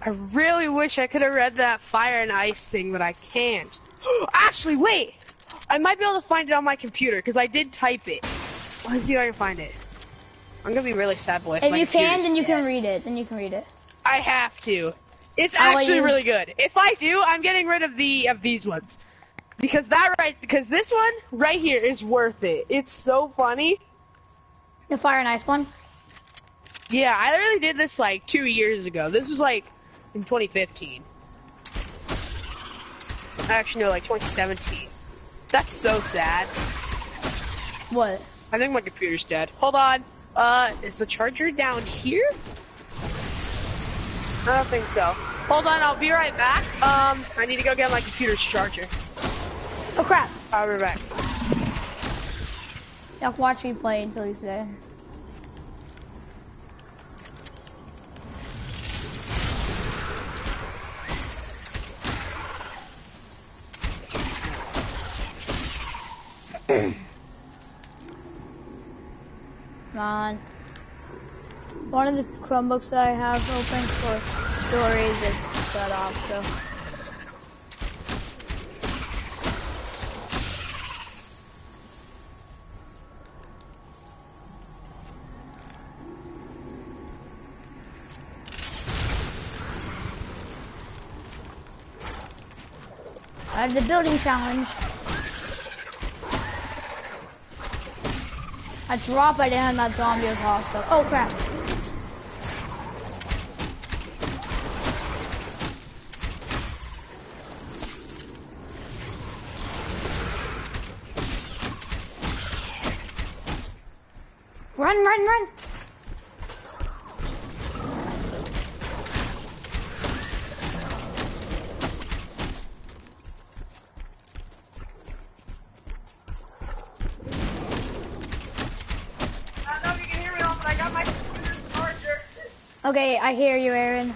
I really wish I could have read that fire and ice thing, but I can't. Actually, wait! I might be able to find it on my computer, because I did type it. Let's see if I can find it. I'm gonna be really sad boy. If you can, then you can read it. Then you can read it. I have to. It's actually really good. If I do, I'm getting rid of these ones. Because this one right here is worth it. It's so funny. The fire and ice one? Yeah, I literally did this like 2 years ago. This was like in 2015. Actually, no, like 2017. That's so sad. What? I think my computer's dead. Hold on. Is the charger down here? I don't think so. Hold on, I'll be right back. I need to go get my computer's charger. Oh crap. I'll be back. Y'all watch me play until he's dead. Come on. One of the Chromebooks that I have open for storage just shut off, so. I have the building challenge. I dropped by down that zombie was awesome. Oh crap. Run, run, run. Okay, I hear you, Aaron.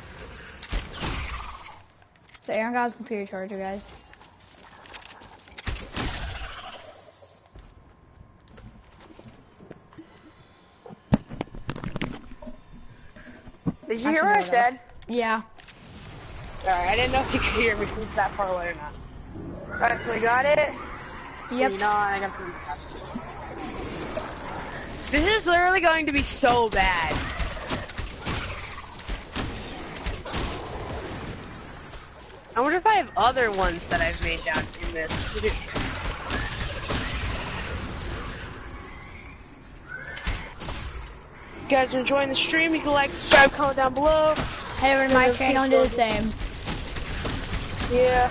So Aaron got his computer charger, guys. Did you hear what I said? Yeah. Alright, I didn't know if you could hear me from that far away or not. Alright, so we got it. Yep. I got this is literally going to be so bad. I wonder if I have other ones that I've made down in this. If you guys are enjoying the stream, you can like, subscribe, comment down below. Head over to my channel and do the same. Yeah.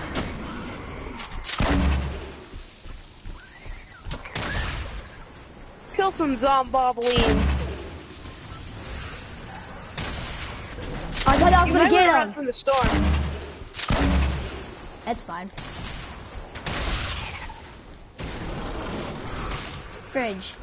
Kill some zomboblins. I thought I was gonna get him. From the storm. That's fine. Fridge.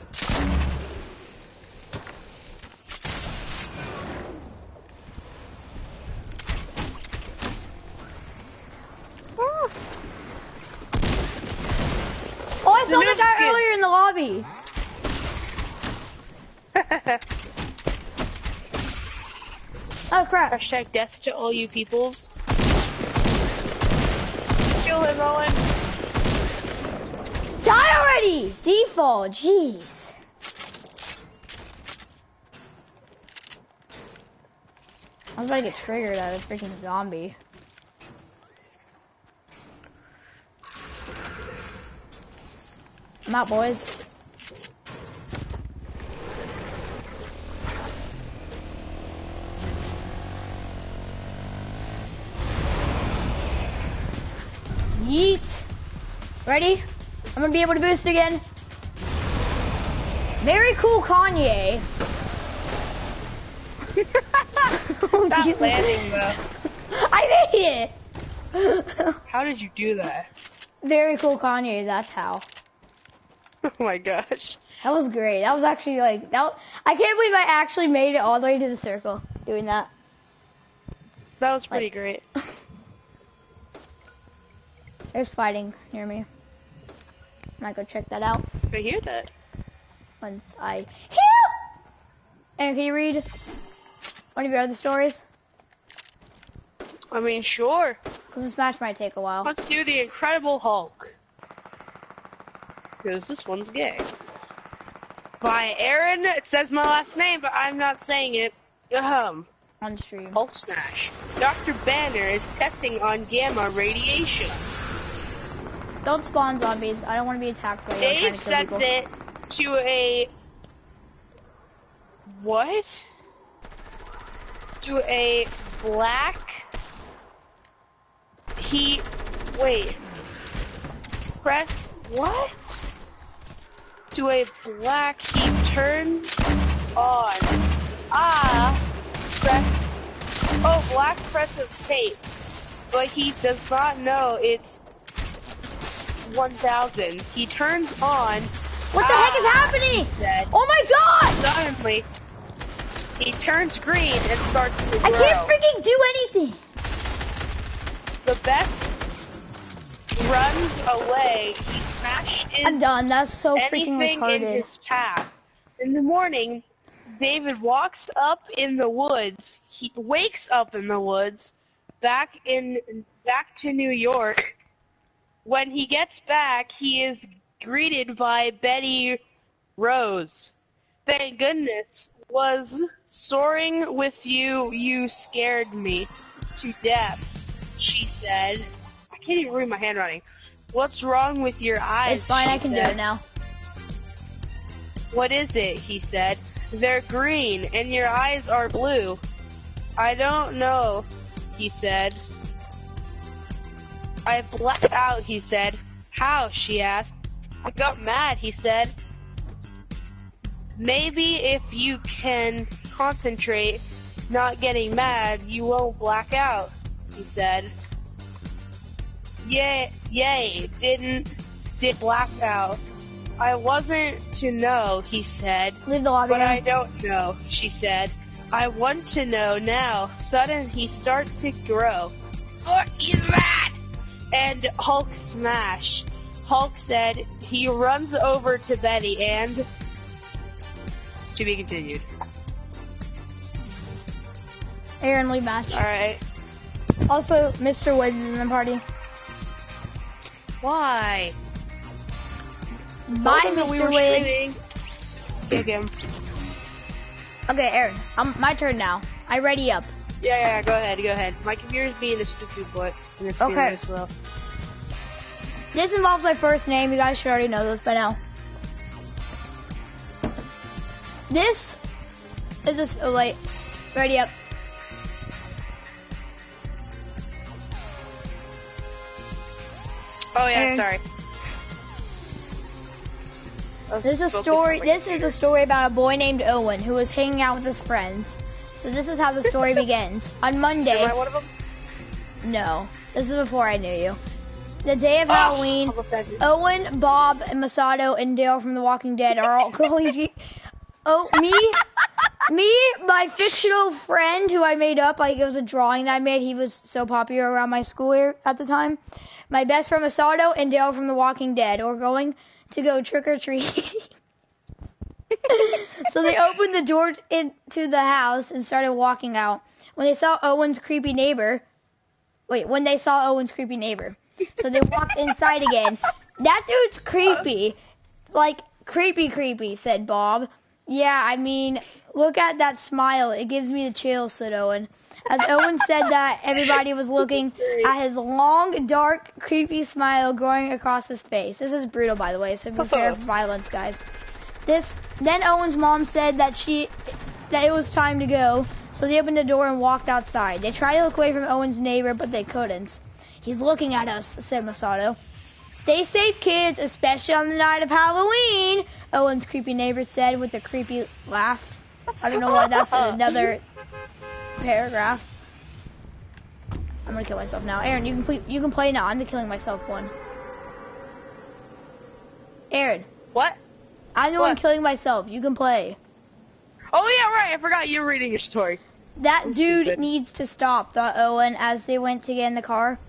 Oh, I saw the guy earlier in the lobby. Oh crap. Hashtag death to all you peoples. Kill him, Owen. Die already! Default, jeez. I was about to get triggered at a freaking zombie. I'm out, boys. Yeet. Ready? I'm gonna be able to boost again. Very cool, Kanye. Stop landing, though. I made it. How did you do that? Very cool, Kanye. That's how. Oh my gosh. That was great. That was actually like that. I can't believe I actually made it all the way to the circle doing that. That was pretty great. There's fighting near me. Might go check that out. I hear that. Once I heal. And can you read one of your other stories? I mean, sure. Because this match might take a while. Let's do the Incredible Hulk. Because this one's gay. By Aaron, it says my last name, but I'm not saying it. On stream. Hulk smash. Dr. Banner is testing on gamma radiation. Don't spawn zombies. I don't want to be attacked by you. Dave sends it to a... What? To a black... Wait. Press... What? To a black... He turns on. Press... Oh, black presses tape. But he does not know it's 1000. He turns on. What the heck is happening? Said, oh my god! Suddenly, he turns green and starts to grow. I can't freaking do anything. The best runs away. He smashes I'm done. That's so freaking anything retarded. in his path. In the morning, David walks up in the woods. He wakes up in the woods, back to New York. When he gets back, he is greeted by Betty Rose. Thank goodness. Was soaring with you. You scared me to death, she said. I can't even read my handwriting. What's wrong with your eyes? It's fine. I can do it now. What is it? He said. They're green, and your eyes are blue. I don't know, he said. I blacked out, he said. How? She asked. I got mad, he said. Maybe if you can concentrate, not getting mad, you won't black out, he said. Yay, did black out. I wasn't to know, he said. Leave the lobby. But I don't know, she said. I want to know now. Suddenly he starts to grow. Oh, he's mad! And Hulk smash. Hulk said he runs over to Betty and... To be continued. Aaron, leave match. Alright. Also, Mr. Woods is in the party. Why? Bye, Mr. Woods. Kick him. Okay, Aaron, my turn now. I ready up. Yeah, go ahead. My computer's being a stupid boy. And it's being really slow. This involves my first name. You guys should already know this by now. This is oh wait. Ready up. Oh yeah, Aaron. sorry. This is a story about a boy named Owen who was hanging out with his friends. So this is how the story begins. On Monday. Am I one of them? No, this is before I knew you. The day of Halloween, Owen, Bob, and Masato and Dale from The Walking Dead are all going to... my fictional friend who I made up, like it was a drawing that I made. He was so popular around my school here at the time. My best friend Masato and Dale from The Walking Dead are going to go trick-or-treating. So they opened the door into the house and started walking out. When they saw Owen's creepy neighbor... So they walked inside again. That dude's creepy. Like, creepy, said Bob. Yeah, I mean, look at that smile. It gives me the chills, said Owen. As Owen said that, everybody was looking at his long, dark, creepy smile growing across his face. This is brutal, by the way, so prepare for violence, guys. Then Owen's mom said that it was time to go, so they opened the door and walked outside. They tried to look away from Owen's neighbor, but they couldn't. He's looking at us, said Masato. Stay safe, kids, especially on the night of Halloween, Owen's creepy neighbor said with a creepy laugh. I don't know why that's another paragraph. I'm gonna kill myself now. Aaron, you can play now. I'm the killing myself one. Aaron. What? I'm the one killing myself. You can play. Oh yeah, right. I forgot you were reading your story. That dude needs to stop, thought Owen as they went to get in the car.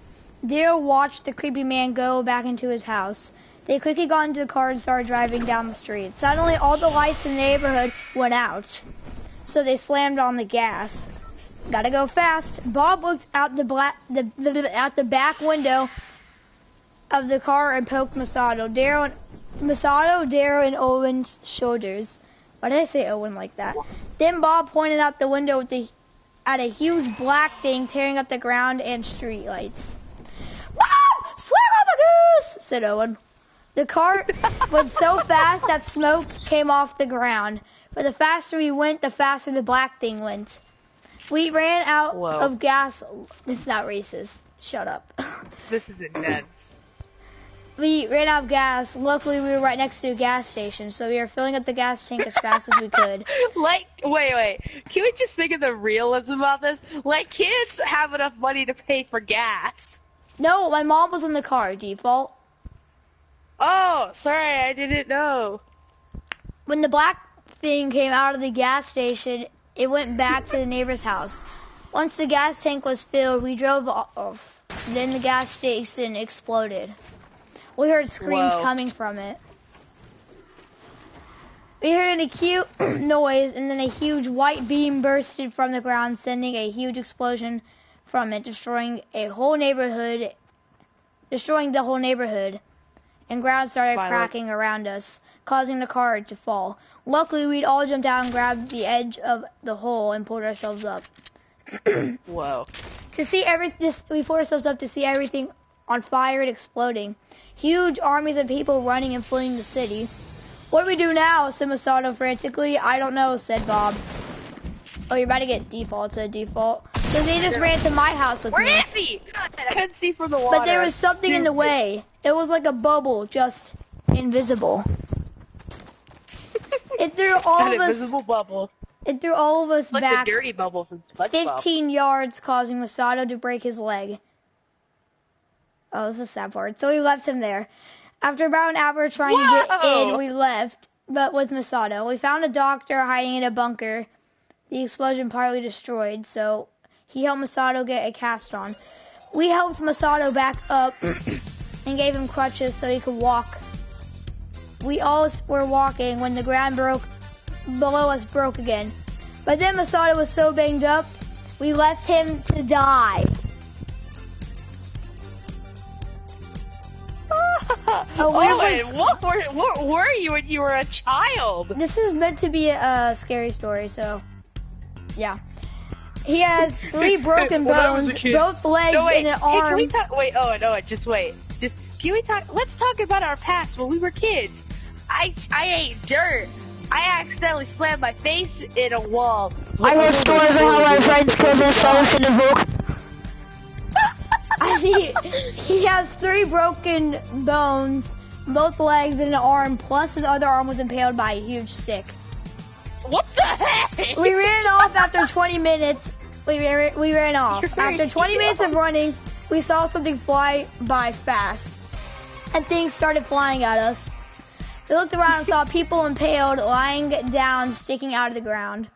Dale watched the creepy man go back into his house. They quickly got into the car and started driving down the street. Suddenly, all the lights in the neighborhood went out, so they slammed on the gas. Gotta go fast. Bob looked out the back window of the car and poked Masato, Daryl, and Owen's shoulders. Why did I say Owen like that? Then Bob pointed out the window at a huge black thing tearing up the ground and street lights. Wow! Slam up a goose! Said Owen. The car went so fast that smoke came off the ground. But the faster we went, the faster the black thing went. We ran out of gas. It's not racist. Shut up. This is intense. We ran out of gas. Luckily, we were right next to a gas station, so we were filling up the gas tank as fast as we could. Like, wait. Can we just think of the realism of this? Like, kids have enough money to pay for gas. No, my mom was in the car, default. Oh, sorry, I didn't know. When the black thing came out of the gas station, it went back to the neighbor's house. Once the gas tank was filled, we drove off. Then the gas station exploded. We heard screams coming from it. We heard an acute noise, and then a huge white beam bursted from the ground, sending a huge explosion from it, destroying the whole neighborhood, and ground started cracking around us, causing the car to fall. Luckily, we'd all jumped out and grabbed the edge of the hole and pulled ourselves up. Whoa. We pulled ourselves up to see everything on fire and exploding. Huge armies of people running and fleeing the city. What do we do now? Said Masato frantically. I don't know, said Bob. Oh, you're about to get default, said default. So they just ran to my house with me. Where is he? I couldn't see from the water. But there was something in the way. It was like a bubble, just invisible. It threw all of us. Invisible bubble. It threw all of us like back the dirty bubble from SpongeBob. 15 yards, causing Masato to break his leg. Oh, this is a sad part. So we left him there. After about an hour trying to get in, we left, but with Masato. We found a doctor hiding in a bunker. The explosion partly destroyed, so he helped Masato get a cast on. We helped Masato back up and gave him crutches so he could walk. We all were walking when the ground below us broke again. But then Masato was so banged up, we left him to die. What were you when you were a child? This is meant to be a scary story, so yeah. He has 3 broken bones, both legs, and an arm. Can we talk? Just wait. Can we talk? Let's talk about our past when we were kids. I ate dirt. I accidentally slammed my face in a wall. I heard stories of how my friends killed themselves in the book. He has 3 broken bones, both legs, and an arm, plus his other arm was impaled by a huge stick. What the heck? We ran off after 20 minutes. We ran off. After 20 minutes of running, we saw something fly by fast, and things started flying at us. We looked around and saw people impaled, lying down, sticking out of the ground.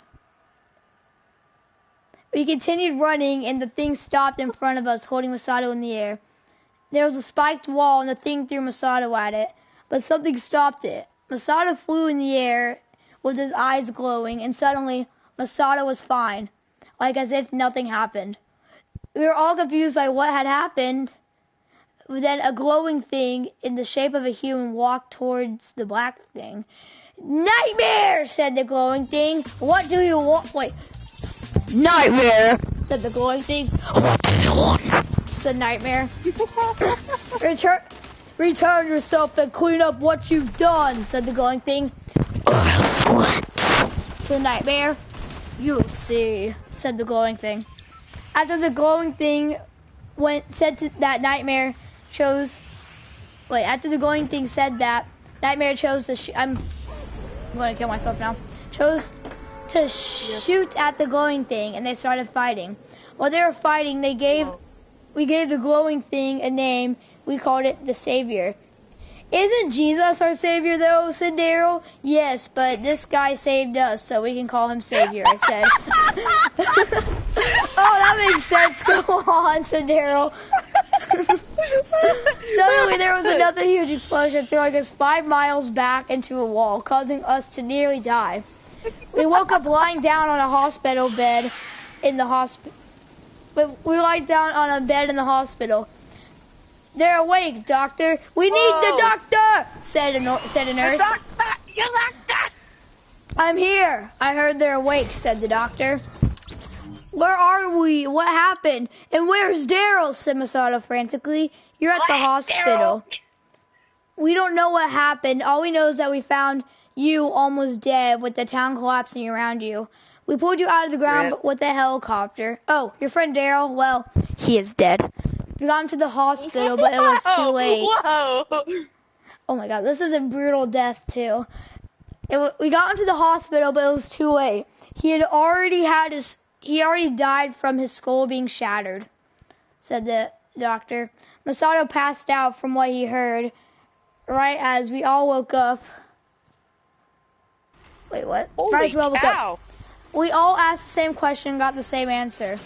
We continued running, and the thing stopped in front of us, holding Masato in the air. There was a spiked wall, and the thing threw Masato at it, but something stopped it. Masato flew in the air with his eyes glowing, and suddenly, Masato was fine, like as if nothing happened. We were all confused by what had happened. Then a glowing thing in the shape of a human walked towards the black thing. Nightmare, said the glowing thing. What do you want? Wait. Nightmare, said the glowing thing. What do you want? Said Nightmare. Return yourself and clean up what you've done, said the glowing thing. I'll sweat, said Nightmare. You'll see, said the glowing thing. After the glowing thing after the glowing thing said that, Nightmare chose to I'm going to kill myself now. Chose to shoot at the glowing thing, and they started fighting. While they were fighting, we gave the glowing thing a name. We called it the Savior. Isn't Jesus our Savior, though, said Daryl. Yes, but this guy saved us, so we can call him Savior, I said. Oh, that makes sense. Go on, said Daryl. Suddenly, there was another huge explosion, throwing us 5 miles back into a wall, causing us to nearly die. We woke up lying down on a hospital bed. in the hospital. But we lie down on a bed in the hospital. They're awake, doctor. We need the doctor, said a nurse. The doctor! You doctor! I'm here. I heard they're awake, said the doctor. Where are we? What happened? And where's Daryl? Said Masato frantically. You're at the hospital. Daryl? We don't know what happened. All we know is that we found you almost dead with the town collapsing around you. We pulled you out of the ground with a helicopter. Oh, your friend Daryl? Well, he is dead. We got him to the hospital, but it was too late. Whoa! Oh my god, this is a brutal death too. We got him to the hospital, but it was too late. He already died from his skull being shattered, said the doctor. Masato passed out from what he heard, right as we all woke up. Wait, what? Holy cow! We all asked the same question and got the same answer.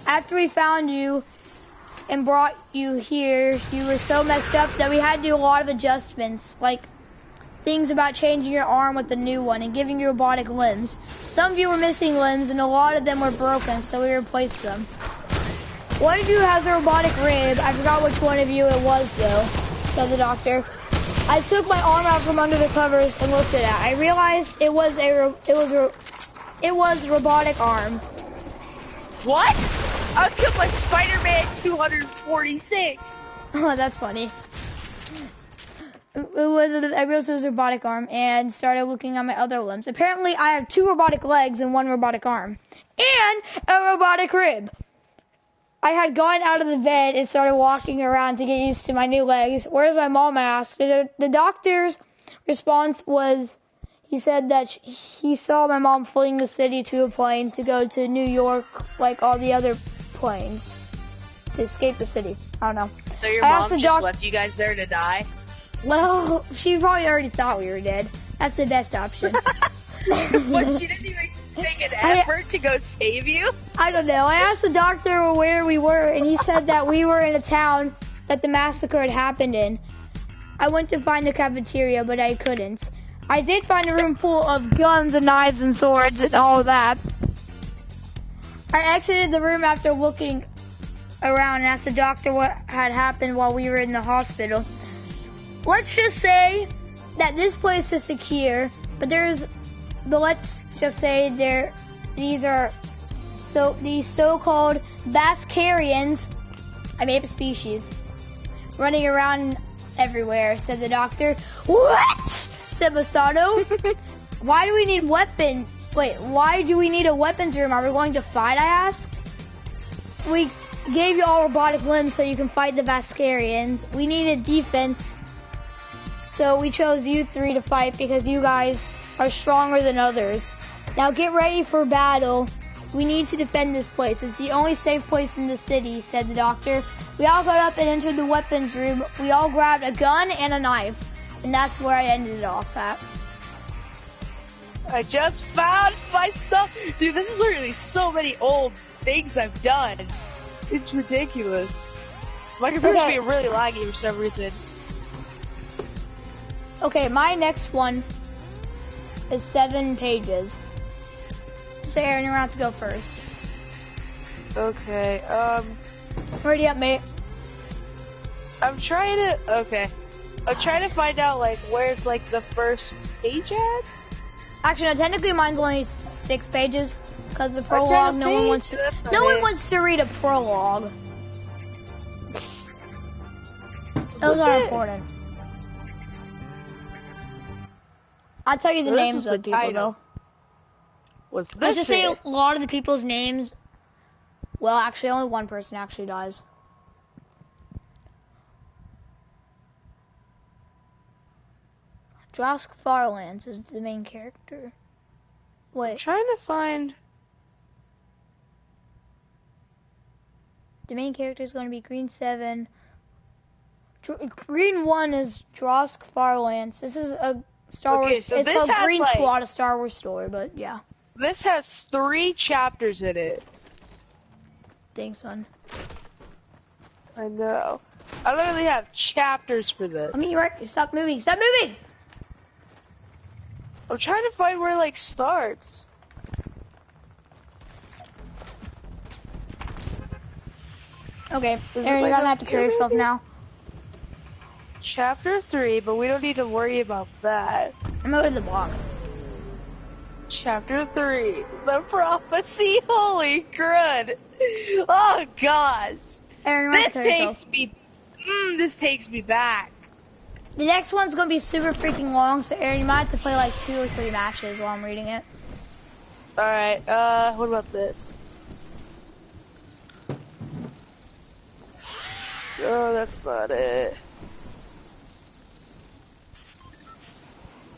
After we found you and brought you here, you were so messed up that we had to do a lot of adjustments, like things about changing your arm with the new one and giving you robotic limbs. Some of you were missing limbs and a lot of them were broken, so we replaced them. One of you has a robotic rib. I forgot which one of you it was though, said the doctor. I took my arm out from under the covers and looked at it. I realized it was a robotic arm. What? I killed my Spider-Man 246. Oh, that's funny. I realized it was a robotic arm and started looking at my other limbs. Apparently, I have 2 robotic legs and 1 robotic arm. And a robotic rib. I had gone out of the bed and started walking around to get used to my new legs. Where's my mom? I asked. The doctor's response was, he said that he saw my mom fleeing the city to a plane to go to New York like all the other planes to escape the city. I don't know. So your mom just left you guys there to die? Well, she probably already thought we were dead. That's the best option. What, she didn't even make an effort to go save you? I don't know. I asked the doctor where we were, and he said that we were in a town that the massacre had happened in. I went to find the cafeteria, but I couldn't. I did find a room full of guns and knives and swords and all of that. I exited the room after looking around and asked the doctor what had happened while we were in the hospital. Let's just say that this place is secure, but let's just say these so-called Bascarians, I made up a species, running around everywhere, said the doctor. What? Said Masato. Why do we need weapons? Wait, why do we need a weapons room? Are we going to fight? I asked. We gave you all robotic limbs so you can fight the Bascarians. We needed defense, so we chose you 3 to fight because you guys are stronger than others. Now get ready for battle. We need to defend this place. It's the only safe place in the city, said the doctor. We all got up and entered the weapons room. We all grabbed a gun and a knife, and that's where I ended it off at. I just found my stuff. Dude, this is literally so many old things I've done. It's ridiculous. My computer's being really laggy for some reason. Okay, my next one is 7 pages. So Aaron, you're about to go first. Okay, Ready up, mate. I'm trying to find out, like, where's, like, the first page at? Actually, no, technically mine's only 6 pages, because the prologue, no one wants to read a prologue. Those are important. I'll tell you the names of people, though. Let's just say a lot of the people's names. Well, actually, only one person actually dies. Drosk Farlands is the main character. Wait. I'm trying to find... The main character is going to be Green 7. Green 1 is Drosk Farlands. This is a Star Wars... So it's called Green Squad, a Star Wars story, but yeah. This has 3 chapters in it. Thanks, son. I know. I literally have chapters for this. I mean, you're right. Stop moving. Stop moving! I'm trying to find where it, like, starts. Okay, Aaron, you're gonna have to kill yourself now. Chapter 3, but we don't need to worry about that. I'm over the block. Chapter 3, the prophecy. Holy crud! Oh gosh! Aaron, you're gonna kill yourself. This takes me back. The next one's gonna be super freaking long, so Aaron, you might have to play like 2 or 3 matches while I'm reading it. Alright, what about this? Oh, that's not it.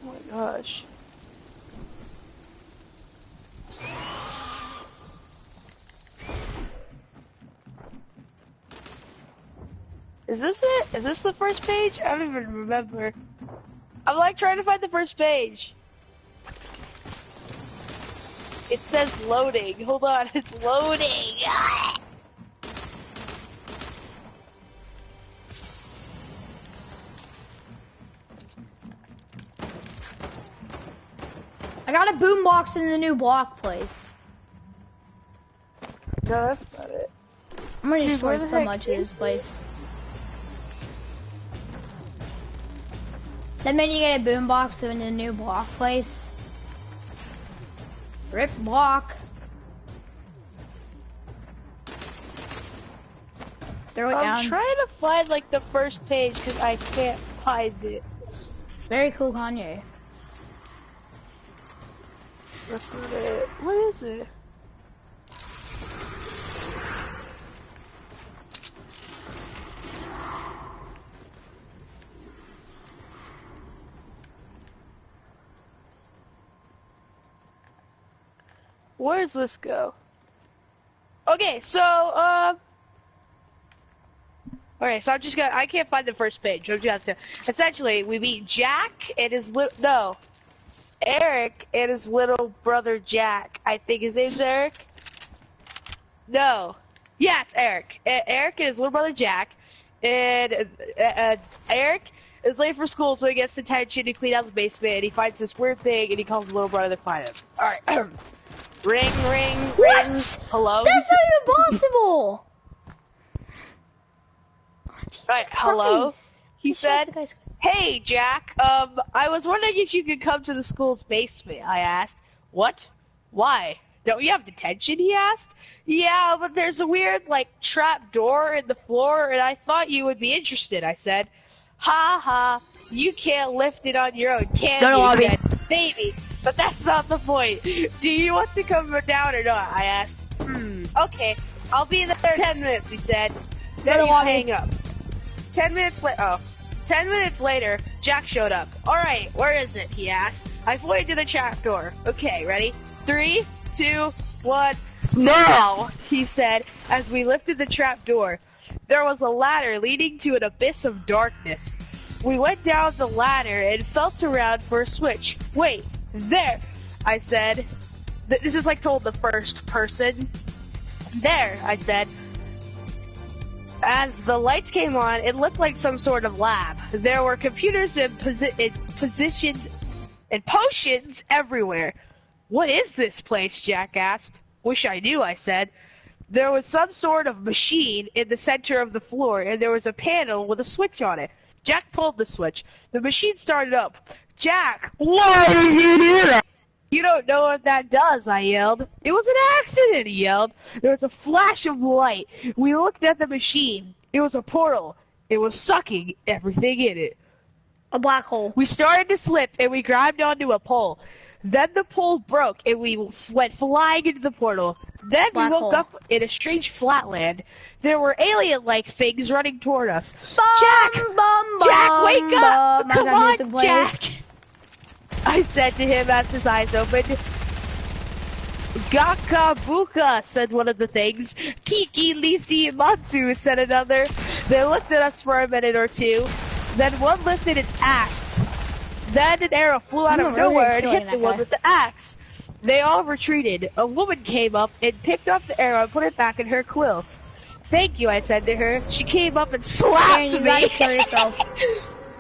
Oh my gosh. Is this it? Is this the first page? I don't even remember. I'm like trying to find the first page. It says loading. Hold on, it's loading. I got a boombox in the new block place. No, that's not it. I'm gonna destroy so much of this place. That meant you get a boombox in the new block place. Rip block. Throw it down. I'm trying to find like the first page because I can't find it. Very cool, Kanye. That's not it. What is it? Where does this go? Okay, so, okay, so I can't find the first page. So essentially, we meet Jack and his Eric and his little brother Jack. I think his name's Eric. No. Yeah, it's Eric. Eric and his little brother Jack. And Eric is late for school, so he gets detention to clean out the basement, and he finds this weird thing, and he calls his little brother to find him. Alright. Ring, ring, what? ring. Hello? That's not even possible! Alright, hello? He said, "Hey, Jack, I was wondering if you could come to the school's basement," I asked. "What? Why? Don't you have detention?" he asked. "Yeah, but there's a weird, like, trap door in the floor, and I thought you would be interested," I said. "Ha ha, you can't lift it on your own, can you?" He said. "Maybe, but that's not the point. Do you want to come down or not?" I asked. Okay, I'll be in there in 10 minutes, he said. Then he hang up. 10 minutes later, Jack showed up. "Alright, where is it?" he asked. I pointed to the trap door. "Okay, ready? 3, 2, 1, now!" he said as we lifted the trap door. There was a ladder leading to an abyss of darkness. We went down the ladder and felt around for a switch. "Wait, there," I said. This is like told the first person. "There," I said. As the lights came on, it looked like some sort of lab. There were computers and positions and potions everywhere. "What is this place?" Jack asked. "Wish I knew," I said. There was some sort of machine in the center of the floor, and there was a panel with a switch on it. Jack pulled the switch. The machine started up. "Jack, why did you do that?" "You don't know what that does," I yelled. "It was an accident," he yelled. There was a flash of light. We looked at the machine. It was a portal. It was sucking everything in it. A black hole. We started to slip, and we grabbed onto a pole. Then the pole broke, and we went flying into the portal. Then we woke up in a strange flatland. There were alien-like things running toward us. "Jack! Jack, wake up! Come on, Jack!" I said to him as his eyes opened. "Gakabuka," said one of the things. "Tiki, Lisi, and Matsu," said another. They looked at us for a minute or two. Then one lifted its axe. Then an arrow flew out of nowhere and hit the one with the axe. They all retreated. A woman came up and picked up the arrow and put it back in her quill. "Thank you," I said to her. She came up and slapped me. You gotta kill yourself.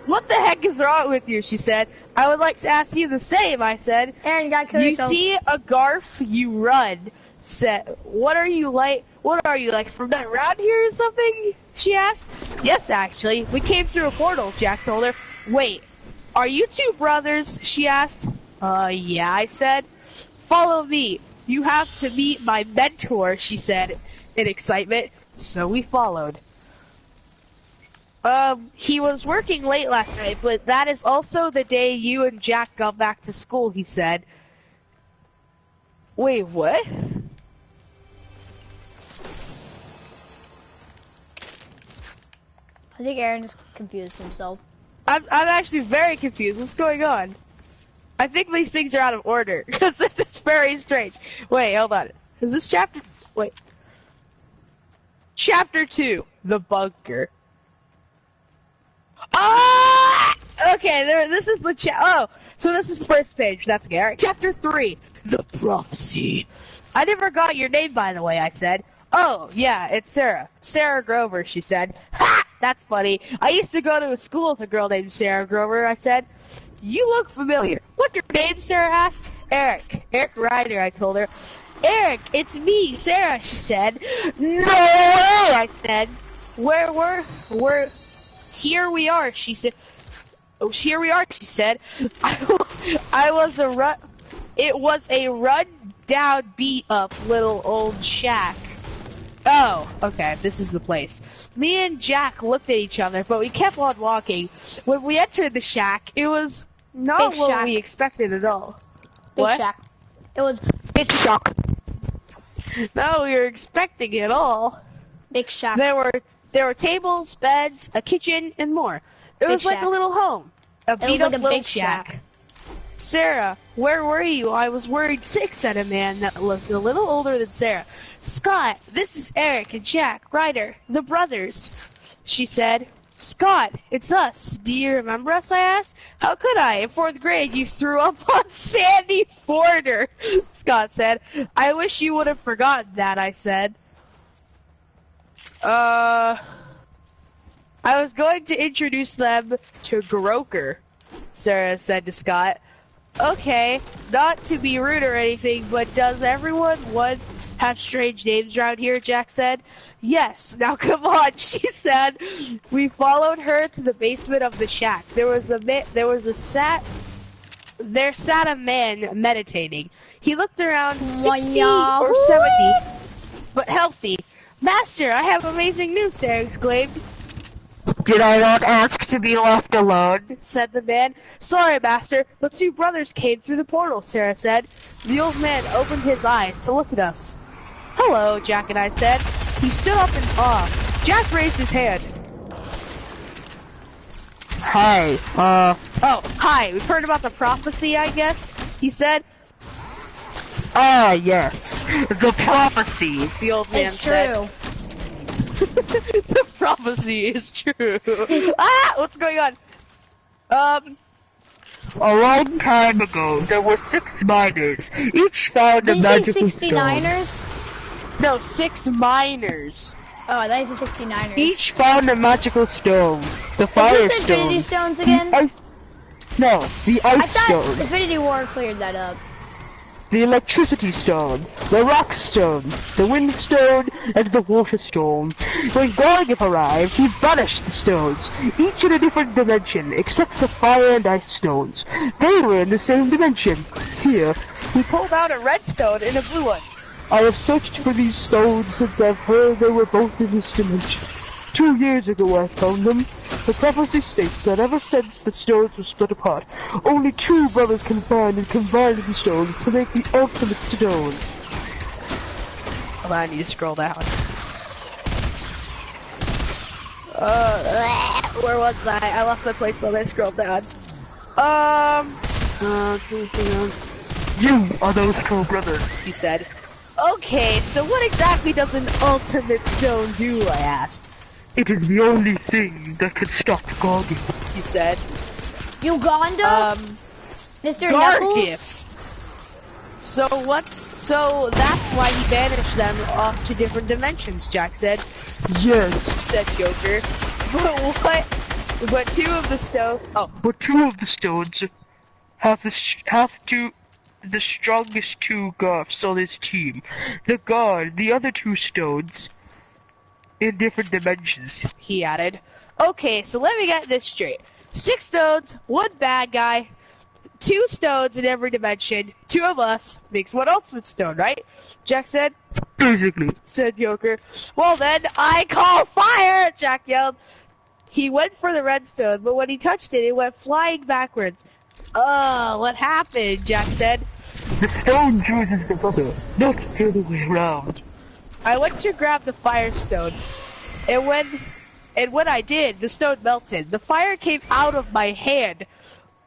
"What the heck is wrong with you?" she said. "I would like to ask you the same," I said. Aaron, you gotta kill yourself. "You see a garf, you run. said, what are you like from around here or something? She asked. Yes, actually. We came through a portal, Jack told her. Wait, are you two brothers? She asked. Yeah, I said. Follow me. You have to meet my mentor, she said in excitement. So we followed. He was working late last night, but that is also the day you and Jack got back to school, he said. Wait, what? I think Aaron just confused himself. I'm actually very confused. What's going on? I think these things are out of order, because this is very strange. Wait, hold on. Is this chapter... Wait. Chapter 2, The Bunker. Ah! Okay, this is the so this is the first page. That's okay. All right. Chapter 3, The Prophecy. I never got your name, by the way, I said. Oh, yeah, it's Sarah. Sarah Grover, she said. Ha! That's funny. I used to go to a school with a girl named Sarah Grover, I said. You look familiar. What's your name, Sarah asked. Eric. Eric Ryder, I told her. Eric, it's me, Sarah, she said. No way, I said. Here we are, she said. Oh, here we are, she said. It was a run-down, beat-up little old shack. Oh, okay, this is the place. Me and Jack looked at each other, but we kept on walking. When we entered the shack, it was not what we expected at all. Big shack. It was big shack. No, we were expecting it all. Big shack. There were tables, beds, a kitchen, and more. It was like a little home. A beat-up little shack. Sarah, where were you? I was worried sick, said a man that looked a little older than Sarah. Scott, this is Eric and Jack Ryder, the brothers, she said. Scott, it's us. Do you remember us, I asked. How could I? In 4th grade, you threw up on Sandy Porter, Scott said. I wish you would have forgotten that, I said. I was going to introduce them to Groker, Sarah said to Scott. Okay, not to be rude or anything, but does everyone have strange names around here, Jack said. Yes, now come on, she said. We followed her to the basement of the shack. There sat a man meditating. He looked around 60 or 70, but healthy. Master, I have amazing news, Sarah exclaimed. Did I not ask to be left alone? Said the man. Sorry, Master, but 2 brothers came through the portal, Sarah said. The old man opened his eyes to look at us. Hello, Jack and I said. He stood up in awe. Jack raised his hand. Hi, hi, we've heard about the prophecy, I guess, he said. Ah, yes, the prophecy, the old man said. It's true. The prophecy is true. Ah, what's going on? A long time ago, there were 6 miners. Each found a magical stone. 69ers? No, 6 miners. Oh, I thought you said 69ers. Each found a magical stone. The fire Is this stone. Infinity Stones again? The ice stone. Infinity War cleared that up. The electricity stone, the rock stone, the wind stone, and the water stone. When Gargip arrived, he banished the stones, each in a different dimension, except the fire and ice stones. They were in the same dimension. Here, we pulled out a red stone and a blue one. I have searched for these stones since I've heard they were both in this dimension. 2 years ago I found them. The prophecy states that ever since the stones were split apart, only 2 brothers can find and combine the stones to make the ultimate stone. Hold on, I need to scroll down. Where was I? I lost my place when I scrolled down. You are those 2 brothers, he said. Okay, so what exactly does an ultimate stone do, I asked. It is the only thing that can stop Gargip, he said. Uganda? Mr. Knuckles? So that's why he banished them off to different dimensions, Jack said. Yes, said Joker. But what? But 2 of the stones have to the strongest 2 Goths on his team. The other 2 stones in different dimensions, he added. Okay, so let me get this straight. 6 stones, 1 bad guy, 2 stones in every dimension, 2 of us makes 1 ultimate stone, right? Jack said. Basically, said Joker. Well then, I call fire, Jack yelled. He went for the redstone, but when he touched it, it went flying backwards. What happened? Jack said. The stone chooses the buzzer, not the other way around. I went to grab the firestone, and when I did, the stone melted. The fire came out of my hand.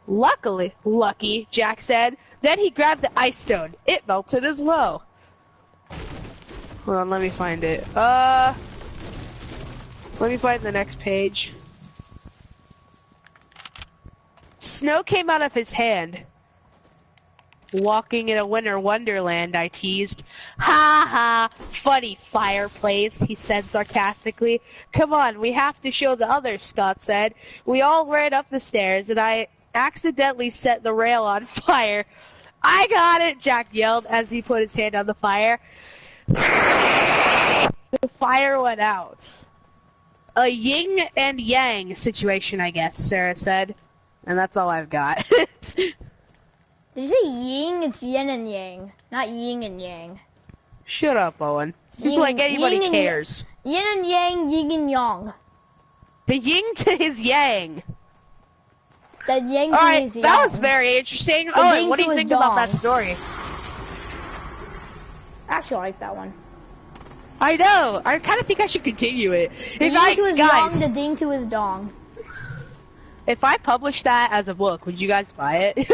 Lucky, Jack said. Then he grabbed the ice stone. It melted as well. Hold on, let me find it. Let me find the next page. Snow came out of his hand. Walking in a winter wonderland, I teased. Ha ha, funny fireplace, he said sarcastically. Come on, we have to show the others, Scott said. We all ran up the stairs, and I accidentally set the rail on fire. I got it, Jack yelled as he put his hand on the fire. The fire went out. A yin and yang situation, I guess, Sarah said. And that's all I've got. Did you say yin? It's yin and yang, not yin and yang. Shut up, Owen. Just like anybody cares. Yin and yang, yin and yang. The yin to his yang. The yang to Alright, his yang. that was very interesting. Owen, what do you think about that story? I actually like that one. I know. I kind of think I should continue it. The yin to his yang, the ding to his dong. If I published that as a book, would you guys buy it?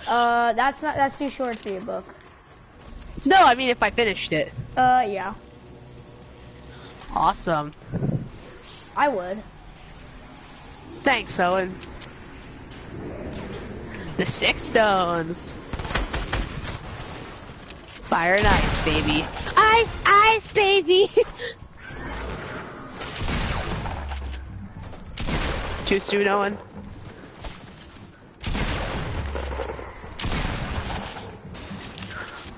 That's too short for your book. No, I mean if I finished it. Yeah. Awesome. I would. Thanks, Owen. The 6 stones. Fire and ice, baby. Ice, baby! Too soon, Owen?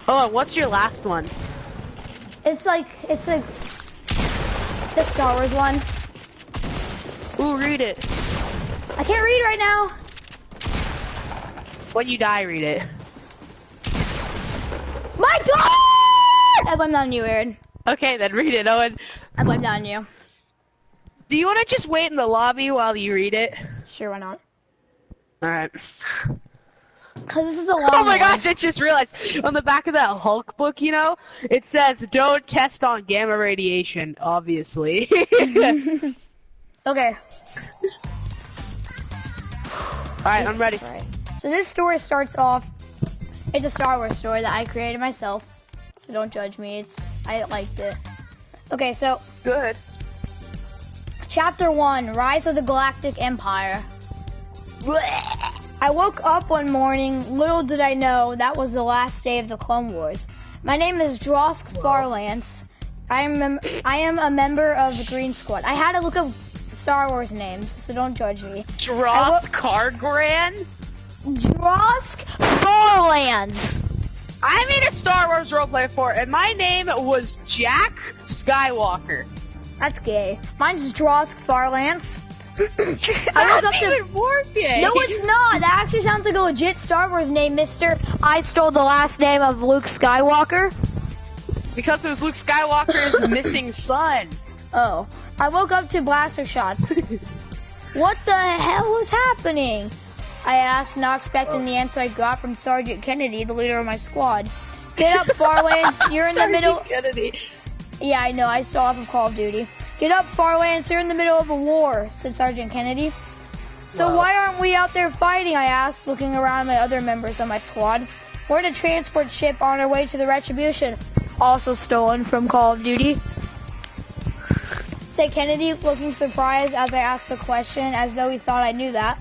Oh, what's your last one? It's like the Star Wars one. Ooh, read it. I can't read right now. When you die, read it. My God! I blame that on you, Aaron. Okay, then read it, Owen. I blame that on you. Do you want to just wait in the lobby while you read it? Sure, why not? Alright. Because this is a long Oh my one. gosh, I just realized, on the back of that Hulk book, you know, it says, don't test on gamma radiation, obviously. Okay. Alright, I'm ready. So this story starts off, it's a Star Wars story that I created myself, so don't judge me, I liked it. Okay, so. Good. Chapter 1, Rise of the Galactic Empire. I woke up one morning, little did I know that was the last day of the Clone Wars. My name is Drosk Farlance. I am a member of the Green Squad. I had to look up Star Wars names, so don't judge me. Drosk Cardgran? Drosk Farlance. I made a Star Wars roleplay for it, and my name was Jack Skywalker. That's gay. Mine's Drosk Farlance. That's even more gay. No, it's not. That actually sounds like a legit Star Wars name, Mr. I stole the last name of Luke Skywalker. Because it was Luke Skywalker's missing son. Oh. I woke up to blaster shots. What the hell was happening? I asked, not expecting the answer I got from Sergeant Kennedy, the leader of my squad. Get up, Farlance. You're in the middle. Kennedy. Yeah, I know. I stole off of Call of Duty. Get up, Farlance. You're in the middle of a war, said Sergeant Kennedy. So why aren't we out there fighting, I asked, looking around at my other members of my squad. We're in a transport ship on our way to the Retribution, also stolen from Call of Duty, said Kennedy, looking surprised as I asked the question, as though he thought I knew that.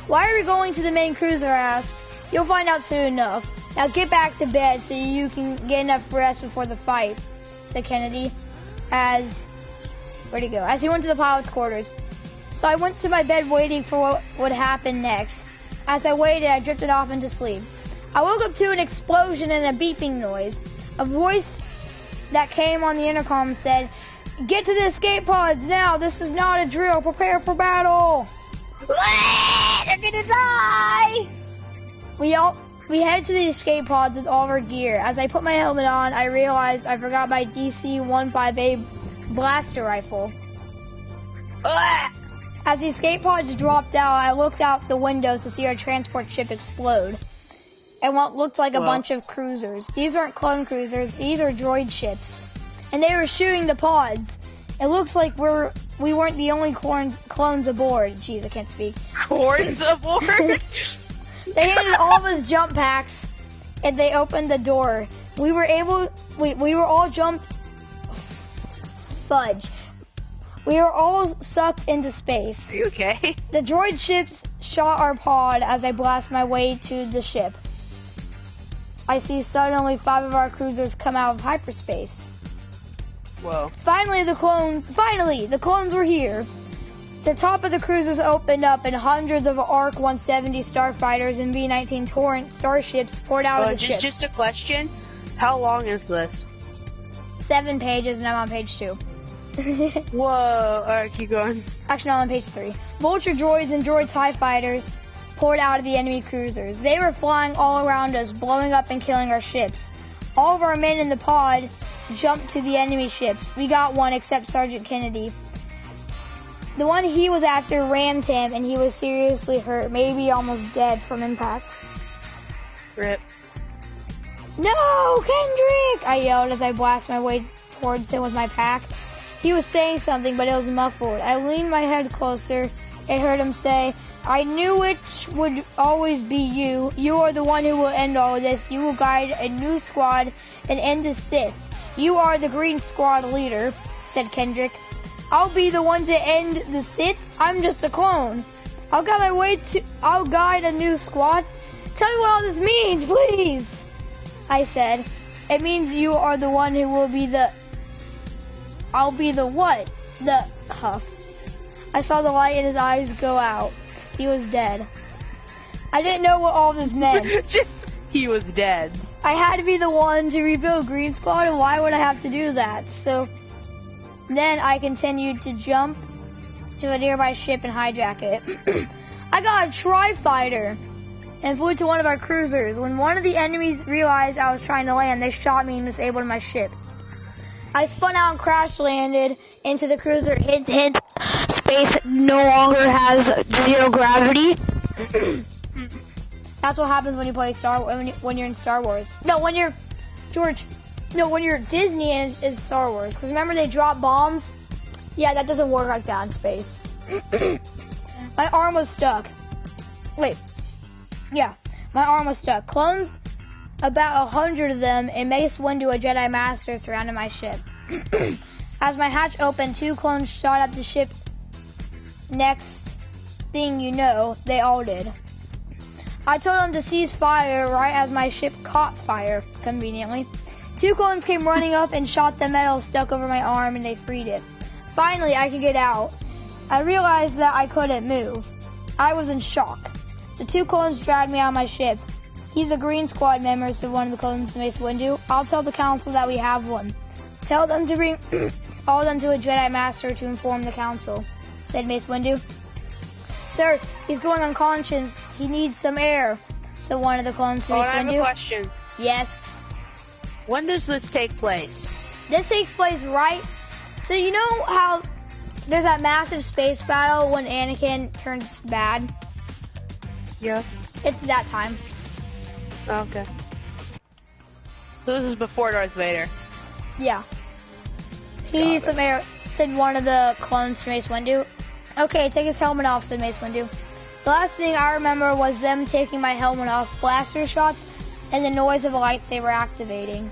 Why are we going to the main cruiser, I asked. You'll find out soon enough. Now get back to bed so you can get enough rest before the fight, said Kennedy, where'd he go? As he went to the pilot's quarters. So I went to my bed waiting for what would happen next. As I waited, I drifted off into sleep. I woke up to an explosion and a beeping noise. A voice that came on the intercom said, "Get to the escape pods now. This is not a drill. Prepare for battle." They're gonna die. We head to the escape pods with all of our gear. As I put my helmet on, I realized I forgot my DC-15A blaster rifle. As the escape pods dropped out, I looked out the windows to see our transport ship explode. And what looked like a bunch of cruisers. These aren't clone cruisers, these are droid ships. And they were shooting the pods. It looks like we weren't the only clones aboard. Jeez, I can't speak. Clones aboard? They handed all of us jump packs, and they opened the door. We were all jumped. Fudge. We were all sucked into space. Are you okay? The droid ships shot our pod as I blast my way to the ship. I see suddenly 5 of our cruisers come out of hyperspace. Whoa. Finally, the clones were here. The top of the cruisers opened up and hundreds of ARC 170 starfighters and V-19 Torrent starships poured out of the ship. Just a question. How long is this? 7 pages and I'm on page 2. Whoa. Alright, keep going. Actually, I'm on page 3. Vulture droids and droid TIE fighters poured out of the enemy cruisers. They were flying all around us, blowing up and killing our ships. All of our men in the pod jumped to the enemy ships. We got one except Sergeant Kennedy. The one he was after rammed him and he was seriously hurt, maybe almost dead from impact. Rip. "No, Kendrick!" I yelled as I blasted my way towards him with my pack. He was saying something, but it was muffled. I leaned my head closer and heard him say, "I knew it would always be you. You are the one who will end all of this. You will guide a new squad and end the Sith. You are the Green Squad leader," said Kendrick. "I'll be the one to end the Sith? I'm just a clone. I'll guide a new squad. Tell me what all this means, please," I said. "It means you are the one who will be the..." "I'll be the what?" The huff. I saw the light in his eyes go out. He was dead. I didn't know what all this meant. He was dead. I had to be the one to rebuild Green Squad, and why would I have to do that? So then I continued to jump to a nearby ship and hijack it. I got a tri-fighter and flew to one of our cruisers. When one of the enemies realized I was trying to land, they shot me and disabled my ship. I spun out and crash landed into the cruiser. Hint, hint, space no longer has 0 gravity. That's what happens when you play when you're in Star Wars. No, when you're when you're Disney and it's Star Wars. Because remember they drop bombs? Yeah, that doesn't work like that in space. My arm was stuck. Wait. Yeah, my arm was stuck. Clones, about 100 of them, and Mace Windu, a Jedi Master, surrounded my ship. As my hatch opened, 2 clones shot at the ship. Next thing you know, they all did. I told them to cease fire right as my ship caught fire, conveniently. 2 clones came running up and shot the metal stuck over my arm and they freed it. Finally, I could get out. I realized that I couldn't move. I was in shock. The 2 clones dragged me out of my ship. "He's a Green Squad member," said one of the clones to Mace Windu. "I'll tell the council that we have one. Tell them to bring all of them to a Jedi Master to inform the council," said Mace Windu. "Sir, he's going unconscious. He needs some air," said one of the clones to Mace Windu. I have a question. Yes. When does this take place? This takes place right... So you know how there's that massive space battle when Anakin turns bad? Yeah. It's that time. Oh, okay. So this is before Darth Vader. Yeah. He needs some air, said one of the clones to Mace Windu. "Okay, take his helmet off," said Mace Windu. The last thing I remember was them taking my helmet off, blaster shots, and the noise of a lightsaber activating.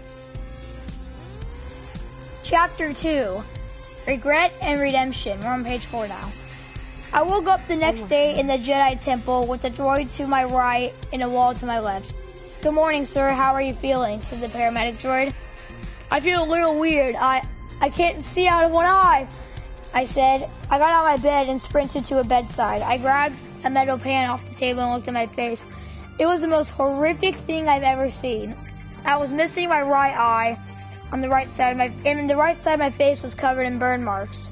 Chapter 2. Regret and Redemption. We're on page 4 now. I woke up the next day in the Jedi Temple with a droid to my right and a wall to my left. "Good morning, sir. How are you feeling?" said the paramedic droid. "I feel a little weird. I can't see out of one eye," I said. I got out of my bed and sprinted to a bedside. I grabbed a metal pan off the table and looked at my face. It was the most horrific thing I've ever seen. I was missing my right eye on the right side of and the right side of my face was covered in burn marks.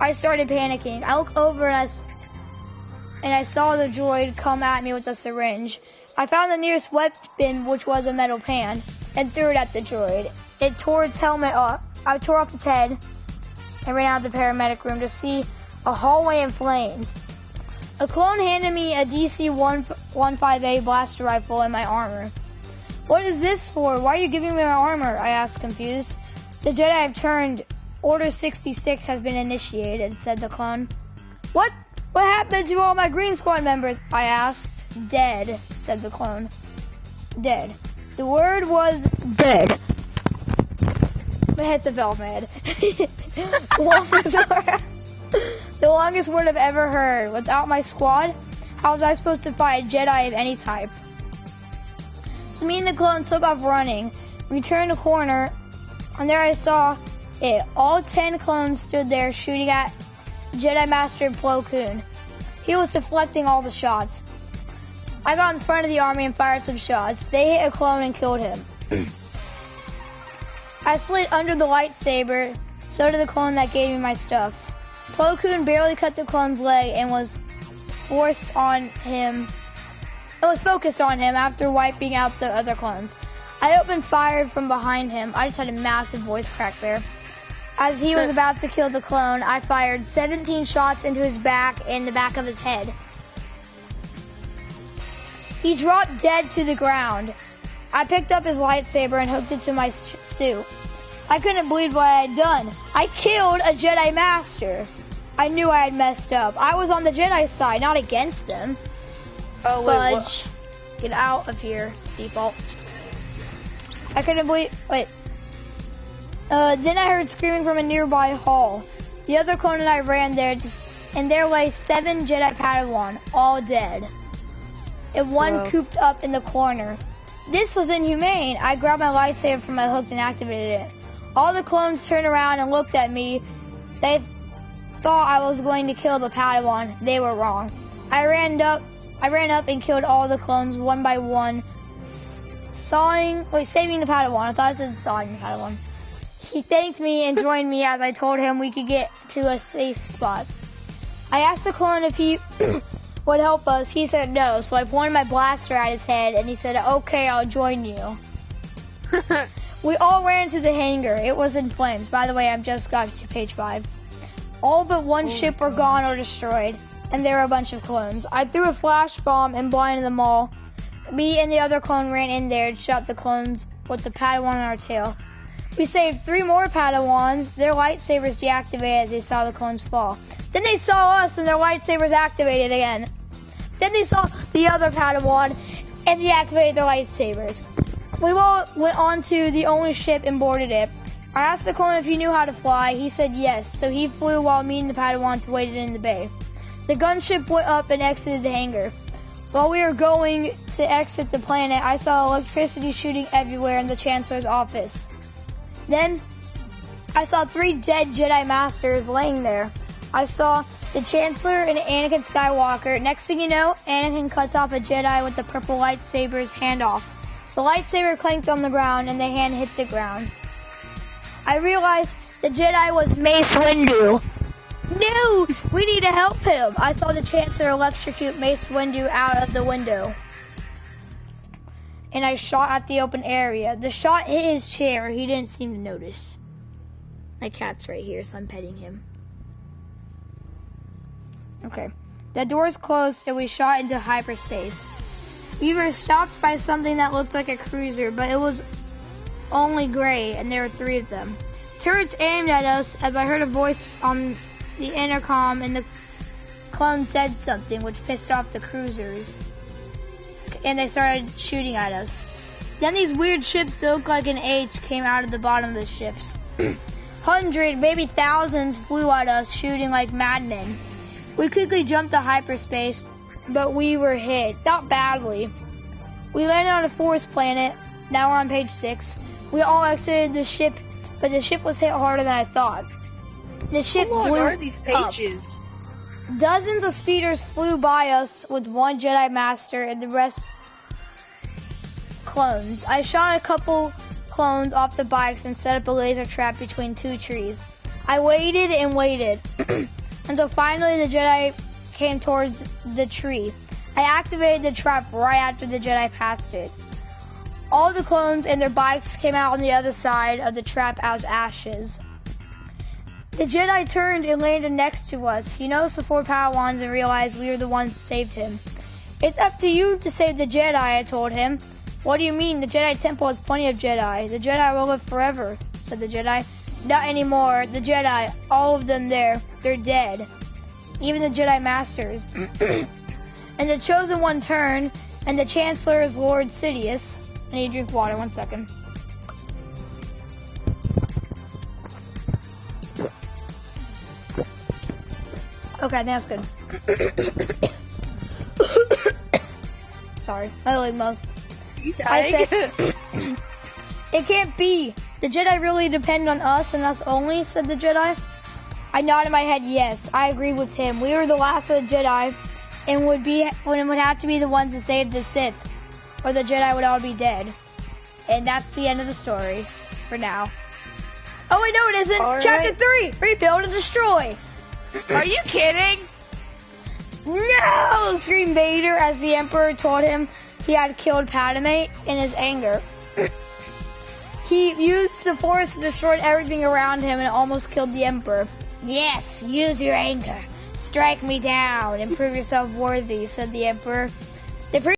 I started panicking. I looked over and I saw the droid come at me with a syringe. I found the nearest weapon, which was a metal pan, and threw it at the droid. It tore its helmet off. I tore off its head and ran out of the paramedic room to see a hallway in flames. A clone handed me a DC-15A blaster rifle and my armor. What is this for? Why are you giving me my armor? I asked, confused. The Jedi have turned. Order 66 has been initiated, said the clone. What? What happened to all my Green Squad members? I asked. Dead, said the clone. Dead. The word was dead. My head's fell off my head. The longest word I've ever heard. Without my squad, how was I supposed to fight a Jedi of any type? So me and the clone took off running. We turned a corner, and there I saw it. All 10 clones stood there shooting at Jedi Master Plo Koon. He was deflecting all the shots. I got in front of the army and fired some shots. They hit a clone and killed him. I slid under the lightsaber, so did the clone that gave me my stuff. Plo Koon barely cut the clone's leg and was focused on him after wiping out the other clones. I opened fire from behind him. I just had a massive voice crack there. As he was about to kill the clone, I fired 17 shots into his back and the back of his head. He dropped dead to the ground. I picked up his lightsaber and hooked it to my suit. I couldn't believe what I had done. I killed a Jedi Master. I knew I had messed up. I was on the Jedi side, not against them. Oh, wait, Fudge. Get out of here, default. I couldn't believe... Wait. Then I heard screaming from a nearby hall. The other clone and I ran there, and there lay 7 Jedi Padawan, all dead. And one cooped up in the corner. This was inhumane. I grabbed my lightsaber from my hook and activated it. All the clones turned around and looked at me. They thought I was going to kill the Padawan. They were wrong. I ran up and killed all the clones one by one, saving the Padawan. I thought I said sawing the Padawan. He thanked me and joined me as I told him we could get to a safe spot. I asked the clone if he would help us. He said no, so I pointed my blaster at his head and he said, okay, I'll join you. We all ran to the hangar. It was in flames. By the way, I've just got to page 5. All but one ship were gone or destroyed, and there were a bunch of clones. I threw a flash bomb and blinded them all. Me and the other clone ran in there and shot the clones with the Padawan on our tail. We saved 3 more Padawans. Their lightsabers deactivated as they saw the clones fall. Then they saw us and their lightsabers activated again. Then they saw the other Padawan and deactivated their lightsabers. We all went on to the only ship and boarded it. I asked the clone if he knew how to fly. He said yes, so he flew while me and the Padawans waited in the bay. The gunship went up and exited the hangar. While we were going to exit the planet, I saw electricity shooting everywhere in the Chancellor's office. Then, I saw 3 dead Jedi Masters laying there. I saw the Chancellor and Anakin Skywalker. Next thing you know, Anakin cuts off a Jedi with the purple lightsaber's hand off. The lightsaber clanked on the ground and the hand hit the ground. I realized the Jedi was Mace Windu. No! We need to help him! I saw the Chancellor electrocute Mace Windu out of the window. And I shot at the open area. The shot hit his chair. He didn't seem to notice. My cat's right here, so I'm petting him. Okay. The doors closed and we shot into hyperspace. We were stopped by something that looked like a cruiser, but it was only gray, and there were 3 of them. Turrets aimed at us as I heard a voice on the intercom, and the clone said something which pissed off the cruisers, and they started shooting at us. Then these weird ships that looked like an H came out of the bottom of the ships. Hundreds, maybe thousands flew at us, shooting like madmen. We quickly jumped to hyperspace, but we were hit, not badly. We landed on a forest planet. Now we're on page 6. We all exited the ship, but the ship was hit harder than I thought. The ship blew are these pages? Up. Dozens of speeders flew by us with 1 Jedi Master and the rest clones. I shot a couple clones off the bikes and set up a laser trap between 2 trees. I waited and waited until finally the Jedi came towards the tree. I activated the trap right after the Jedi passed it. All the clones and their bikes came out on the other side of the trap as ashes. The Jedi turned and landed next to us. He noticed the 4 Padawans and realized we were the ones who saved him. It's up to you to save the Jedi, I told him. What do you mean? The Jedi Temple has plenty of Jedi. The Jedi will live forever, said the Jedi. Not anymore. The Jedi, all of them there, they're dead. Even the Jedi Masters. And the Chosen One turned, and the Chancellor is Lord Sidious. I need to drink water, 1 second. Okay, that's good. Sorry, my leg buzz. I said, it can't be. The Jedi really depend on us and us only, said the Jedi. I nodded my head yes. I agreed with him. We were the last of the Jedi and would have to be the ones to save the Sith, or the Jedi would all be dead. And that's the end of the story for now. Oh wait, no it isn't. All Chapter right. 3, rebuild and destroy. Are you kidding? No! Screamed Vader as the Emperor told him he had killed Padme in his anger. He used the Force to destroy everything around him and almost killed the Emperor. Yes, use your anger. Strike me down and prove yourself worthy, said the Emperor.